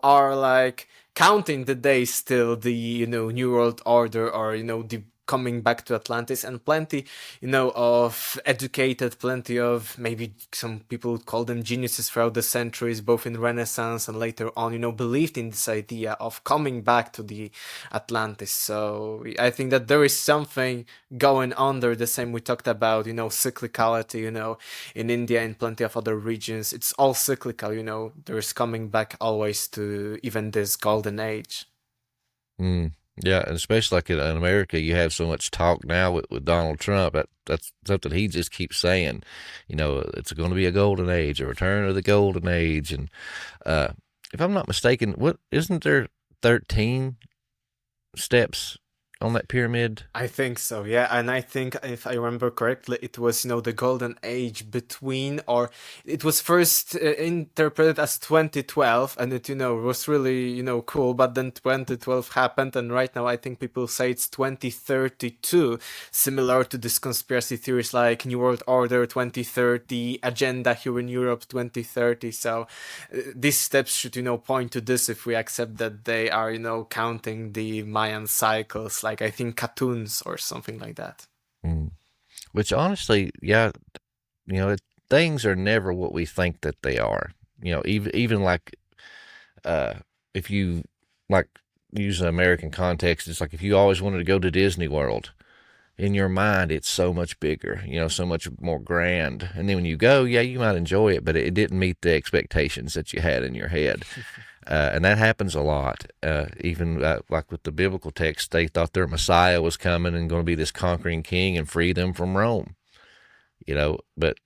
are like counting the days till the, New World Order, or, the coming back to Atlantis. And plenty, of educated, plenty of, maybe some people would call them geniuses throughout the centuries, both in Renaissance and later on, believed in this idea of coming back to the Atlantis. So I think that there is something going on there. The same we talked about, cyclicality, in India and plenty of other regions. It's all cyclical, there's coming back always to even this golden age. Yeah, and especially like in America, you have so much talk now with Donald Trump. That's something he just keeps saying. It's going to be a golden age, a return of the golden age. And if I'm not mistaken, isn't there 13 steps on that pyramid? I think so, yeah. And I think, if I remember correctly, it was, the golden age between, or it was first interpreted as 2012, and it, was really, cool. But then 2012 happened, and right now I think people say it's 2032, similar to this conspiracy theories like New World Order 2030, agenda here in Europe 2030. So these steps should, point to this, if we accept that they are, counting the Mayan cycles, like I think cartoons or something like that. Which honestly, yeah, things are never what we think that they are. Even like, if you like use an American context, it's like if you always wanted to go to Disney World, in your mind it's so much bigger, so much more grand. And then when you go, yeah, you might enjoy it, but it didn't meet the expectations that you had in your head. And that happens a lot. Even like with the biblical text, they thought their Messiah was coming and going to be this conquering king and free them from Rome. But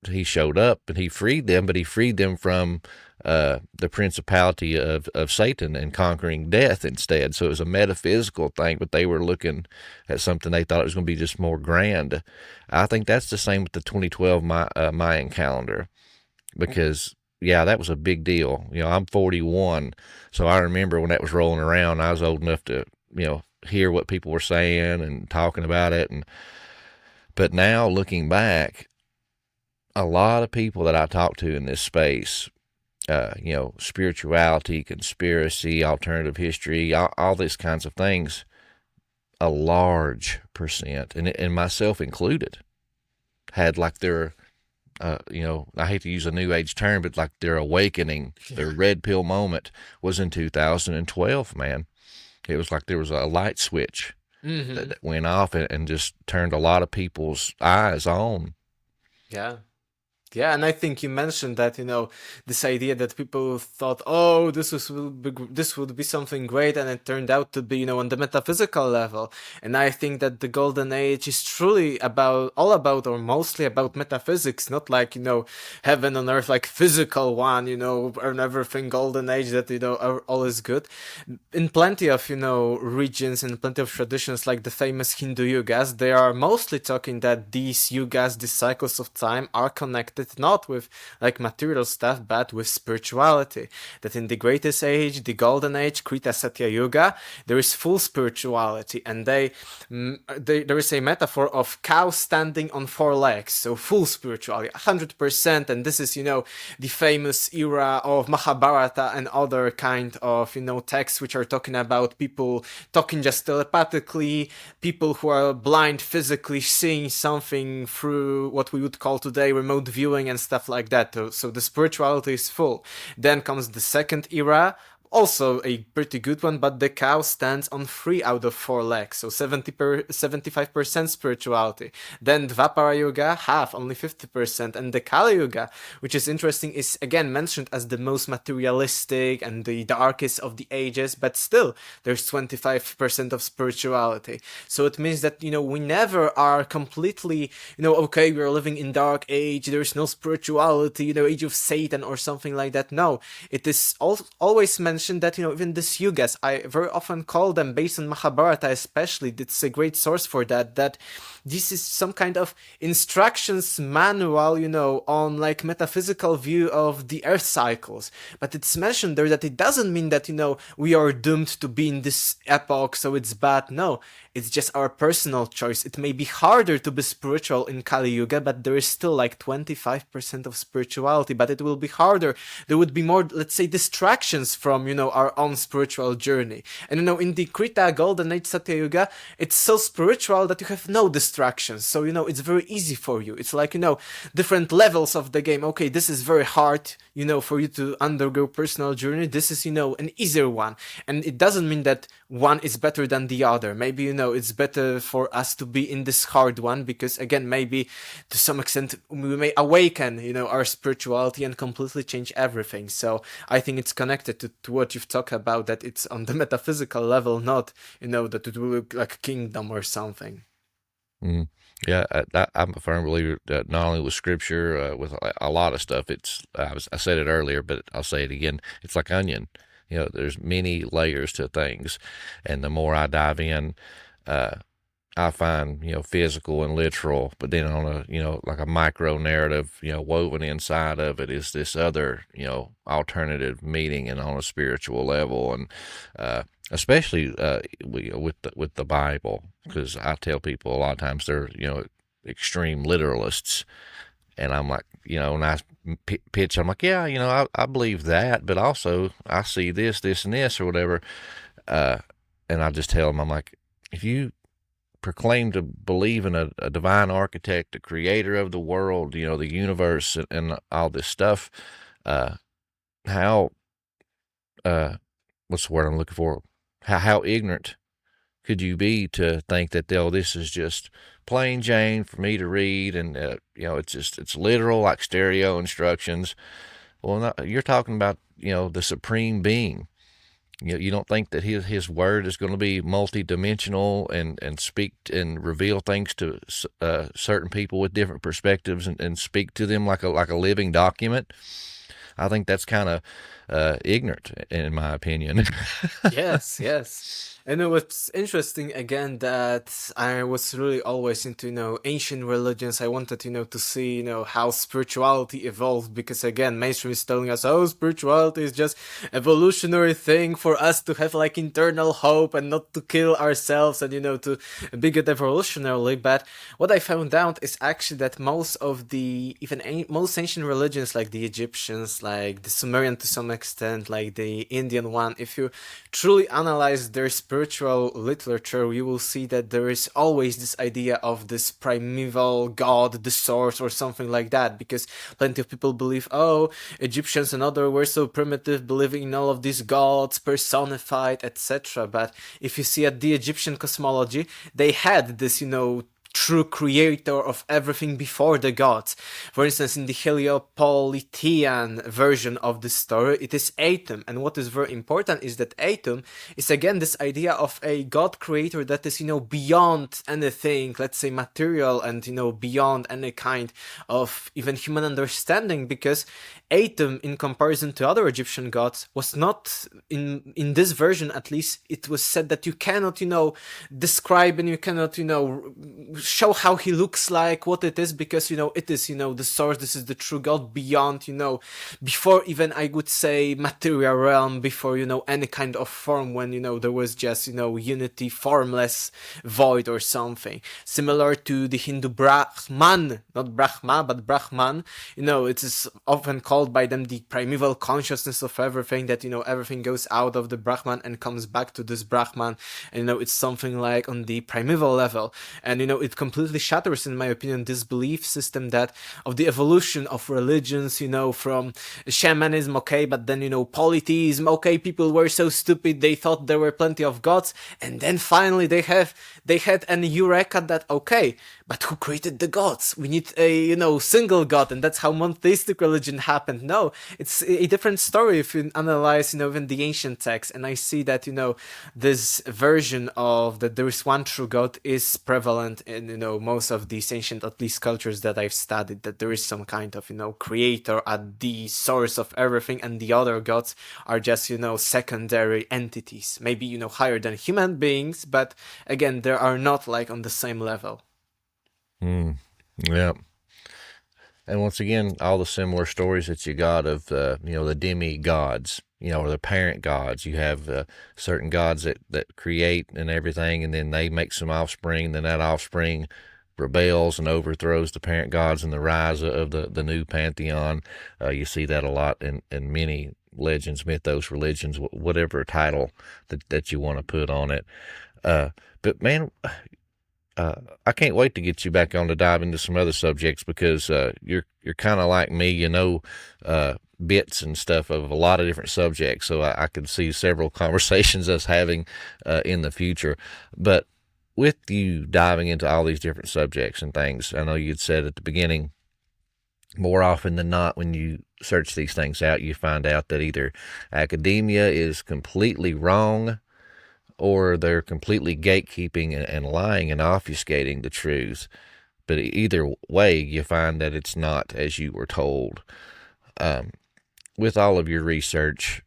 he showed up and he freed them, but he freed them from the principality of Satan and conquering death instead. So it was a metaphysical thing, but they were looking at something they thought it was going to be just more grand. I think that's the same with the 2012 Mayan calendar, because yeah, that was a big deal. I'm 41, so I remember when that was rolling around. I was old enough to, hear what people were saying and talking about it. But now looking back, a lot of people that I talk to in this space, spirituality, conspiracy, alternative history, all these kinds of things, a large percent, and myself included, had like their I hate to use a new age term, but like their awakening, their red pill moment was in 2012, man. It was like there was a light switch that went off and just turned a lot of people's eyes on. Yeah. Yeah, and I think you mentioned that, this idea that people thought, oh, this would be something great, and it turned out to be, on the metaphysical level. And I think that the golden age is truly all about or mostly about metaphysics, not like, heaven on earth, like physical one, and everything golden age that, all is good. In plenty of, regions and plenty of traditions, like the famous Hindu yugas, they are mostly talking that these yugas, these cycles of time, are connected started not with like material stuff, but with spirituality. That in the greatest age, the golden age, Krita Satya Yuga, there is full spirituality, and there is a metaphor of cow standing on four legs, so full spirituality, 100%. And this is, the famous era of Mahabharata and other kind of, texts which are talking about people talking just telepathically, people who are blind physically seeing something through what we would call today remote viewing and stuff like that. So the spirituality is full. Then comes the second era, also a pretty good one, but the cow stands on 3 out of 4 legs, so 75% spirituality. Then Dvapara Yuga, half, only 50%, and the Kali Yuga, which is interesting, is again mentioned as the most materialistic and the darkest of the ages, but still, there's 25% of spirituality. So it means that, we never are completely, okay, we're living in dark age, there's no spirituality, age of Satan or something like that. No, it is always mentioned that, even these yugas, I very often call them, based on Mahabharata especially, it's a great source for that this is some kind of instructions manual, on like metaphysical view of the earth cycles. But it's mentioned there that it doesn't mean that, we are doomed to be in this epoch, so it's bad. No, it's just our personal choice. It may be harder to be spiritual in Kali Yuga, but there is still like 25% of spirituality, but it will be harder. There would be more, let's say, distractions from, our own spiritual journey. And, in the Krita Golden Age Satya Yuga, it's so spiritual that you have no distractions. So, it's very easy for you. It's like, different levels of the game. Okay, this is very hard, for you to undergo personal journey. This is, an easier one. And it doesn't mean that one is better than the other. Maybe, it's better for us to be in this hard one because, again, maybe to some extent we may awaken, our spirituality and completely change everything. So I think it's connected to what you've talked about, that it's on the metaphysical level, not, that it will look like a kingdom or something. Mm. Yeah, I'm a firm believer that not only with scripture, with a lot of stuff, I said it earlier, but I'll say it again, it's like onion. There's many layers to things, and the more I dive in, I find, physical and literal, but then on a, like a micro narrative, woven inside of it is this other, alternative meaning and on a spiritual level. And, especially, with the Bible, because I tell people a lot of times they're, extreme literalists. And I'm like, when I pitch, I'm like, yeah, I believe that, but also I see this, and this, or whatever. And I just tell them, I'm like, if you proclaim to believe in a divine architect, the creator of the world, the universe and all this stuff, how, what's the word I'm looking for? How ignorant could you be to think that, this is just plain Jane for me to read, and it's literal, like stereo instructions. Well, no, you're talking about the supreme being. You don't think that his word is going to be multidimensional and speak and reveal things to certain people with different perspectives and speak to them like a living document? I think that's kind of ignorant, in my opinion. Yes. And what's interesting, again, that I was really always into, ancient religions. I wanted, to see, how spirituality evolved, because, again, mainstream is telling us, spirituality is just evolutionary thing for us to have, like, internal hope and not to kill ourselves and, to be good evolutionarily. But what I found out is actually that most of the, most ancient religions, like the Egyptians, like the Sumerian to some extent, like the Indian one, if you truly analyze their spiritual literature, you will see that there is always this idea of this primeval god, the source, or something like that, because plenty of people believe, Egyptians and other were so primitive, believing in all of these gods personified, etc. But if you see at the Egyptian cosmology, they had this, true creator of everything before the gods. For instance, in the Heliopolitan version of the story, it is Atum. And what is very important is that Atum is again this idea of a god creator that is, beyond anything, let's say material, and, beyond any kind of even human understanding, because Atum, in comparison to other Egyptian gods, was not, in this version at least, it was said that you cannot, describe and you cannot, show how he looks like, what it is, because, it is, the source, this is the true God beyond, before even I would say material realm, before, any kind of form, when, there was just, unity, formless void or something. Similar to the Hindu Brahman, not Brahma, but Brahman, it is often called by them the primeval consciousness of everything, that, everything goes out of the Brahman and comes back to this Brahman, and, it's something like on the primeval level, and, it completely shatters, in my opinion, this belief system that of the evolution of religions, from shamanism, okay, but then, polytheism, okay, people were so stupid, they thought there were plenty of gods, and then finally they had an eureka that, okay, but who created the gods? We need a, single god, and that's how monotheistic religion happened. No, it's a different story if you analyze, even the ancient texts, and I see that, this version of that there is one true god is prevalent in, most of these ancient, at least, cultures that I've studied, that there is some kind of, creator at the source of everything, and the other gods are just, secondary entities, maybe, higher than human beings, but again, they are not like on the same level. Yeah. And once again, all the similar stories that you got of, the demigods, or the parent gods. You have certain gods that create and everything, and then they make some offspring, and then that offspring rebels and overthrows the parent gods, and the rise of the new pantheon. You see that a lot in many legends, mythos, religions, whatever title that you want to put on it. But man, I can't wait to get you back on to dive into some other subjects, because you're kind of like me, bits and stuff of a lot of different subjects. So I could see several conversations us having in the future. But with you diving into all these different subjects and things, I know you'd said at the beginning, more often than not, when you search these things out, you find out that either academia is completely wrong, or they're completely gatekeeping and lying and obfuscating the truth. But either way, you find that it's not as you were told. With all of your research,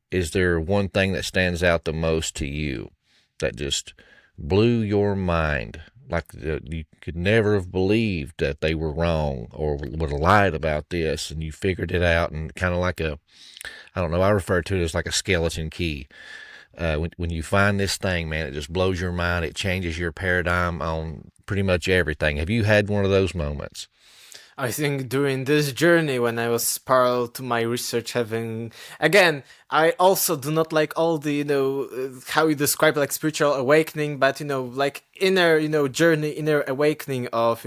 is there one thing that stands out the most to you that just blew your mind? Like you could never have believed that they were wrong or would have lied about this, and you figured it out, and kind of like I refer to it as like a skeleton key. When you find this thing, man, it just blows your mind. It changes your paradigm on pretty much everything. Have you had one of those moments? I think during this journey, when I was parallel to my research, again, I also do not like all the, how you describe like spiritual awakening, but, like inner, journey, inner awakening of,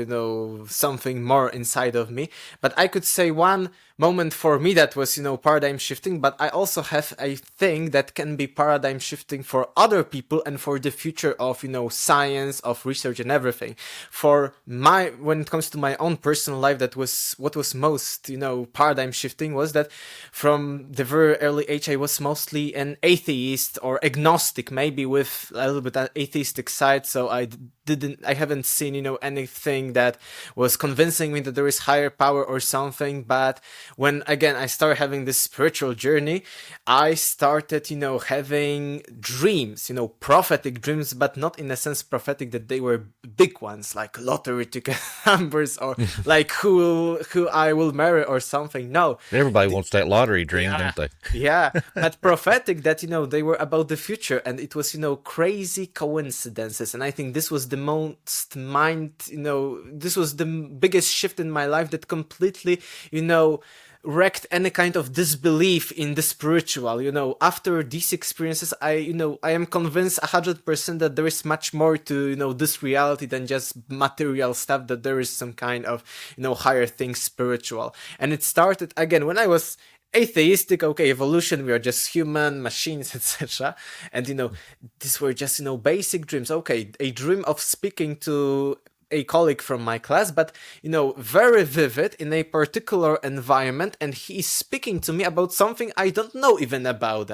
something more inside of me. But I could say one moment for me that was, paradigm shifting, but I also have a thing that can be paradigm shifting for other people and for the future of, science, of research and everything. When it comes to my own personal life, that was what was most, paradigm shifting, was that from the very early age, I was mostly an atheist or agnostic, maybe with a little bit of atheistic side. So I haven't seen, anything that was convincing me that there is higher power or something. But when, again, I started having this spiritual journey, I started, having dreams, prophetic dreams, but not in a sense prophetic that they were big ones, like lottery ticket numbers or like who I will marry or something. No. Everybody wants that lottery dream, don't they? Yeah, but prophetic that, they were about the future, and it was, crazy coincidences. And I think this was the most this was the biggest shift in my life that completely, wrecked any kind of disbelief in the spiritual. After these experiences, I am convinced 100% that there is much more to, this reality than just material stuff, that there is some kind of, higher thing spiritual. And it started, again, when I was atheistic, okay, evolution, we are just human, machines, etc. And, these were just, basic dreams. Okay, a dream of speaking to a colleague from my class, but, very vivid in a particular environment, and he is speaking to me about something I don't know even about,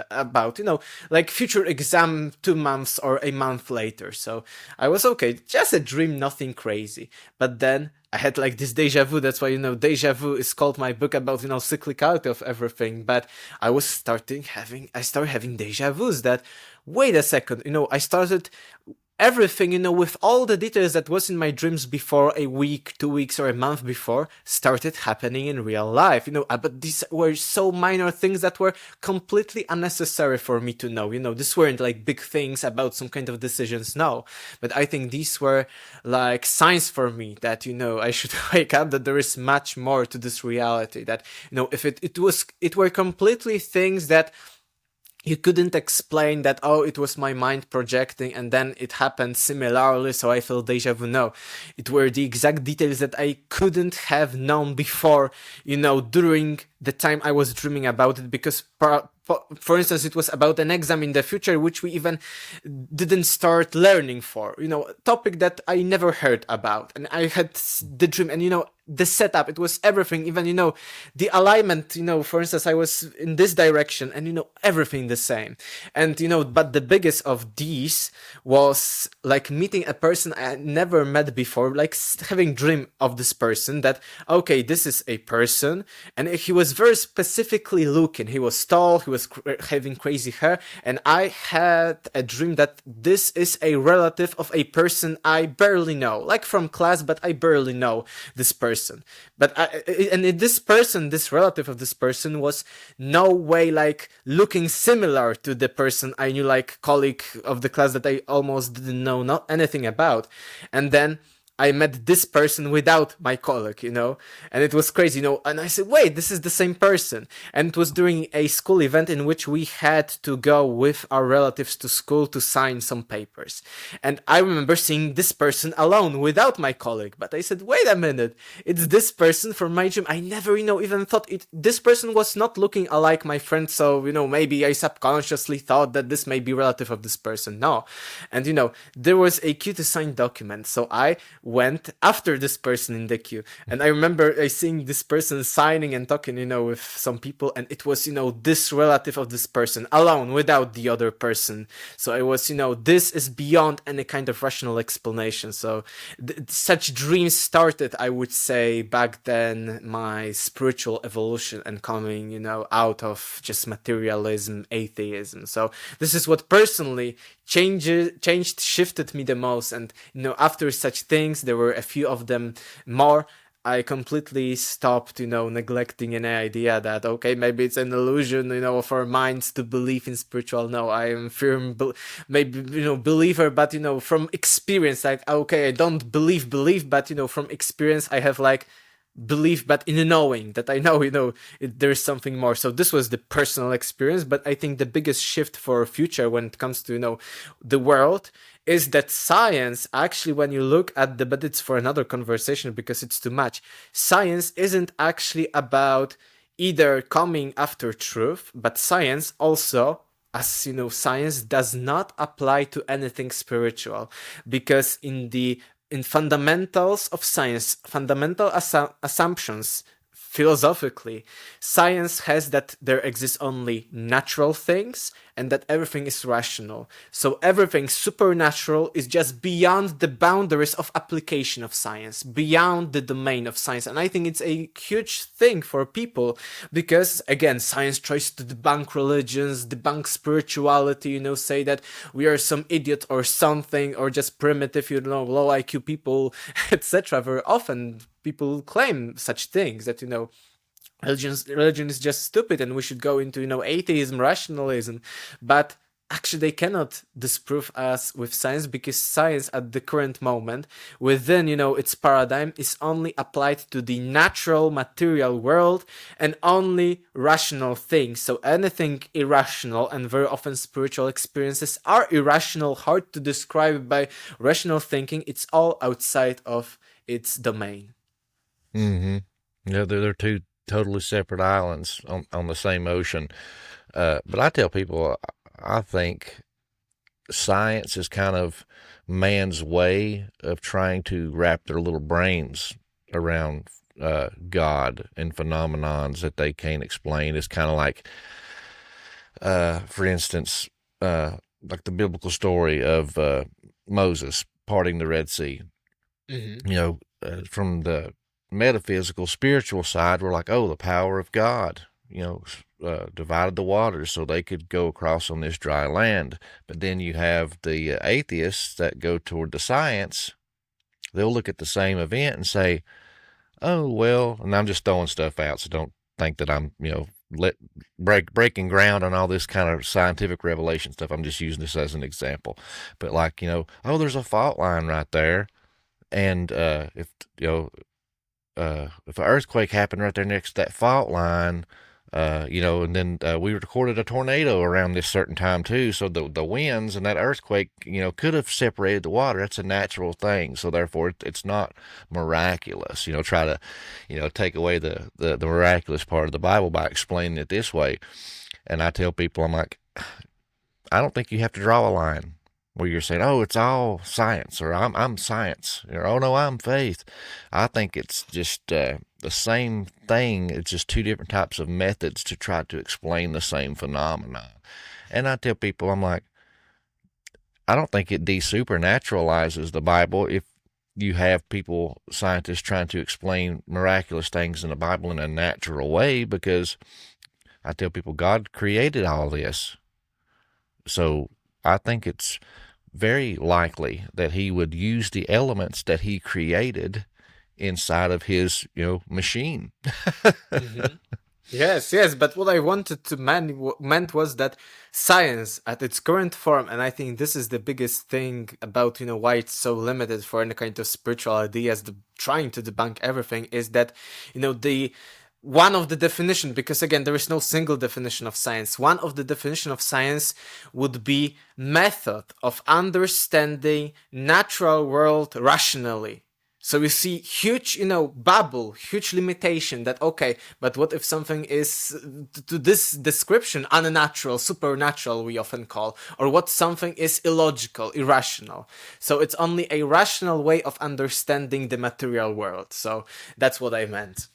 like future exam 2 months or a month later. So I was okay, just a dream, nothing crazy. But then I had like this deja vu. That's why, Deja Vu is called my book about, cyclicality of everything. But I started having deja vus that, wait a second, I started everything, with all the details that was in my dreams before a week, 2 weeks, or a month before started happening in real life, but these were so minor things that were completely unnecessary for me to know, these weren't like big things about some kind of decisions, no, but I think these were like signs for me that, I should wake up, that there is much more to this reality, that, if it were completely things that you couldn't explain, that, oh, it was my mind projecting and then it happened similarly, so I feel deja vu. No, it were the exact details that I couldn't have known before, during the time I was dreaming about it, because for instance, it was about an exam in the future, which we even didn't start learning for, a topic that I never heard about. And I had the dream and, the setup, it was everything, even, the alignment, for instance, I was in this direction and, everything the same. And, but the biggest of these was like meeting a person I had never met before, like having dream of this person that, okay, this is a person. And he was very specifically looking. He was tall, he was having crazy hair. And I had a dream that this is a relative of a person I barely know, like from class, but I barely know this person. But this relative of this person was no way like looking similar to the person I knew, like colleague of the class that I almost didn't know not anything about. And then I met this person without my colleague, and it was crazy, and I said, wait, this is the same person. And it was during a school event in which we had to go with our relatives to school to sign some papers. And I remember seeing this person alone without my colleague, but I said, wait a minute, it's this person from my dream. I never, even thought this person was not looking alike my friend, so, maybe I subconsciously thought that this may be relative of this person. No. And, there was a queue to sign document, so I went after this person in the queue, and I remember seeing this person signing and talking, with some people, and it was, this relative of this person alone without the other person. So I was, this is beyond any kind of rational explanation. So such dreams started, I would say, back then, my spiritual evolution and coming, out of just materialism, atheism. So this is what personally shifted me the most. And, after such things, there were a few of them more, I completely stopped, neglecting any idea that, okay, maybe it's an illusion, of our minds to believe in spiritual. No, I am firm, believer, but, from experience, like, okay, I don't believe, but, from experience, I have like belief, but in knowing that I know, there's something more. So this was the personal experience, but I think the biggest shift for future when it comes to, the world is that science, actually, when you look at but it's for another conversation because it's too much. Science isn't actually about either coming after truth, but science also, as science does not apply to anything spiritual, because in fundamentals of science, fundamental assumptions, philosophically, science has that there exist only natural things and that everything is rational. So everything supernatural is just beyond the boundaries of application of science, beyond the domain of science. And I think it's a huge thing for people because, again, science tries to debunk religions, debunk spirituality, say that we are some idiot or something, or just primitive, low IQ people, etc. Very often people claim such things that, religion is just stupid and we should go into, atheism, rationalism. But actually they cannot disprove us with science, because science at the current moment within, its paradigm is only applied to the natural material world and only rational things. So anything irrational, and very often spiritual experiences are irrational, hard to describe by rational thinking, it's all outside of its domain. Mm-hmm. Yeah, they're two totally separate islands on the same ocean. But I tell people, I think science is kind of man's way of trying to wrap their little brains around God and phenomenons that they can't explain. It's kind of like, for instance, like the biblical story of Moses parting the Red Sea. Mm-hmm. From the metaphysical, spiritual side, we're like, oh, the power of God. divided the waters so they could go across on this dry land. But then you have the atheists that go toward the science. They'll look at the same event and say, oh, well, and I'm just throwing stuff out, so don't think that I'm, breaking ground on all this kind of scientific revelation stuff. I'm just using this as an example. But like, oh, there's a fault line right there. And if an earthquake happened right there next to that fault line, and then we recorded a tornado around this certain time too. So the winds and that earthquake, could have separated the water. That's a natural thing. So therefore it's not miraculous, try to, take away the miraculous part of the Bible by explaining it this way. And I tell people, I'm like, I don't think you have to draw a line where you're saying, oh, it's all science, or I'm science, or oh no, I'm faith. I think it's just the same thing. It's just two different types of methods to try to explain the same phenomenon. And I tell people, I'm like, I don't think it desupernaturalizes the Bible if you have scientists trying to explain miraculous things in the Bible in a natural way, because I tell people God created all this. So I think it's very likely that he would use the elements that he created inside of his, machine. Mm-hmm. Yes, but what I wanted to meant was that science at its current form, and I think this is the biggest thing about, why it's so limited for any kind of spiritual ideas, trying to debunk everything, is that, one of the definition, because again, there is no single definition of science. One of the definition of science would be method of understanding natural world rationally. So you see huge, bubble, huge limitation that, okay, but what if something is, to this description, unnatural, supernatural, we often call, or what something is illogical, irrational. So it's only a rational way of understanding the material world. So that's what I meant.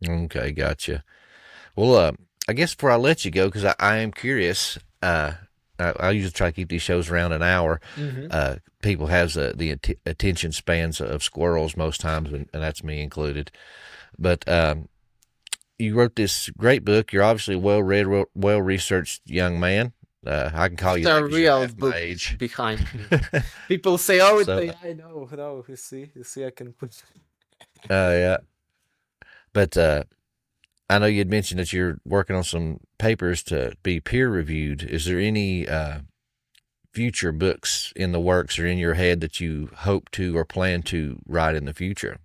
Okay, gotcha. Well, I guess before I let you go, because I am curious, I usually try to keep these shows around an hour. Mm-hmm. People have the attention spans of squirrels most times, and that's me included. But you wrote this great book. You're obviously a well-read, well-researched young man. I can call you the real book age. Behind me. People say, "Oh, so, I know." No, you see, I can put. Yeah. But I know you'd mentioned that you're working on some papers to be peer-reviewed. Is there any future books in the works or in your head that you hope to or plan to write in the future?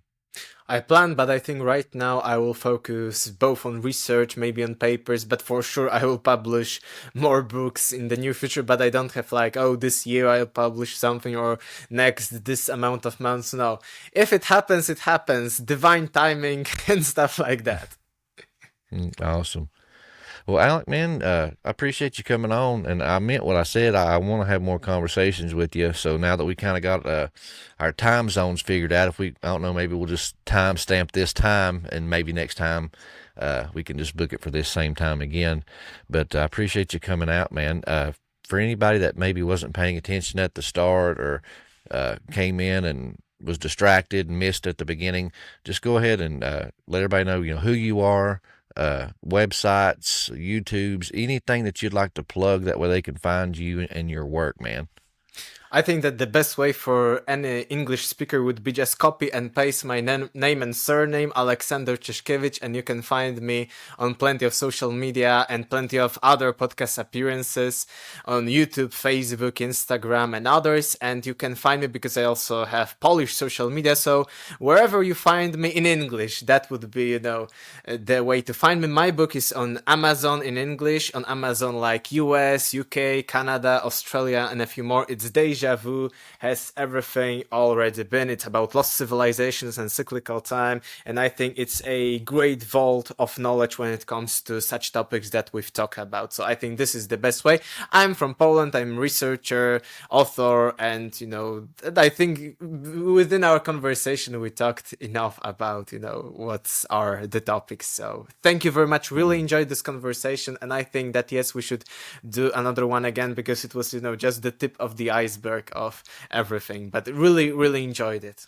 I plan, but I think right now I will focus both on research, maybe on papers, but for sure I will publish more books in the near future, but I don't have this year I'll publish something or next this amount of months. No, if it happens, it happens. Divine timing and stuff like that. Awesome. Well, Alec, man, I appreciate you coming on, and I meant what I said. I want to have more conversations with you. So now that we kind of got our time zones figured out, I don't know, maybe we'll just time stamp this time, and maybe next time we can just book it for this same time again. But I appreciate you coming out, man. For anybody that maybe wasn't paying attention at the start or came in and was distracted and missed at the beginning, just go ahead and let everybody know, who you are. Websites, YouTubes, anything that you'd like to plug, that way they can find you and your work, man. I think that the best way for any English speaker would be just copy and paste my name and surname, Aleksander Czeszkiewicz, and you can find me on plenty of social media and plenty of other podcast appearances on YouTube, Facebook, Instagram, and others. And you can find me because I also have Polish social media. So wherever you find me in English, that would be, the way to find me. My book is on Amazon in English, on Amazon like US, UK, Canada, Australia, and a few more. It's Deja Vu, has everything already been. It's about lost civilizations and cyclical time, and I think it's a great vault of knowledge when it comes to such topics that we've talked about. So I think this is the best way. I'm from Poland, I'm a researcher, author, and I think within our conversation we talked enough about what are the topics. So thank you very much, really enjoyed this conversation, and I think that yes, we should do another one again, because it was just the tip of the iceberg of everything, but really enjoyed it.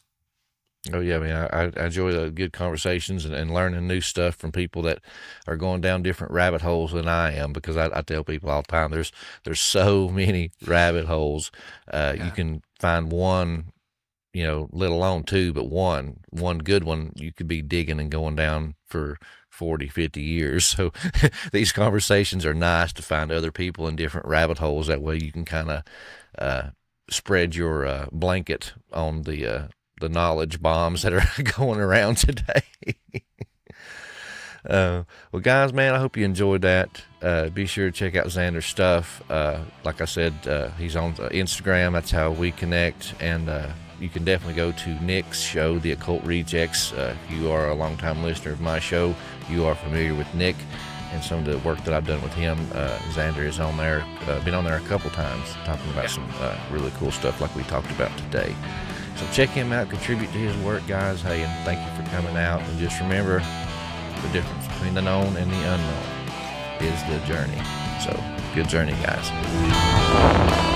Oh yeah, I mean, I enjoy the good conversations and learning new stuff from people that are going down different rabbit holes than I am, because I tell people all the time, there's so many rabbit holes. You can find one, let alone two, but one good one, you could be digging and going down for 40, 50 years. So these conversations are nice to find other people in different rabbit holes. That way you can kind of spread your blanket on the knowledge bombs that are going around today. Well, guys, man, I hope you enjoyed that. Be sure to check out Xander's stuff. Like I said, he's on Instagram. That's how we connect. And you can definitely go to Nick's show, The Occult Rejects. If you are a longtime listener of my show, you are familiar with Nick and some of the work that I've done with him. Xander is on there, been on there a couple times, talking about some really cool stuff like we talked about today. So check him out, contribute to his work, guys. Hey, and thank you for coming out. And just remember, the difference between the known and the unknown is the journey. So, good journey, guys.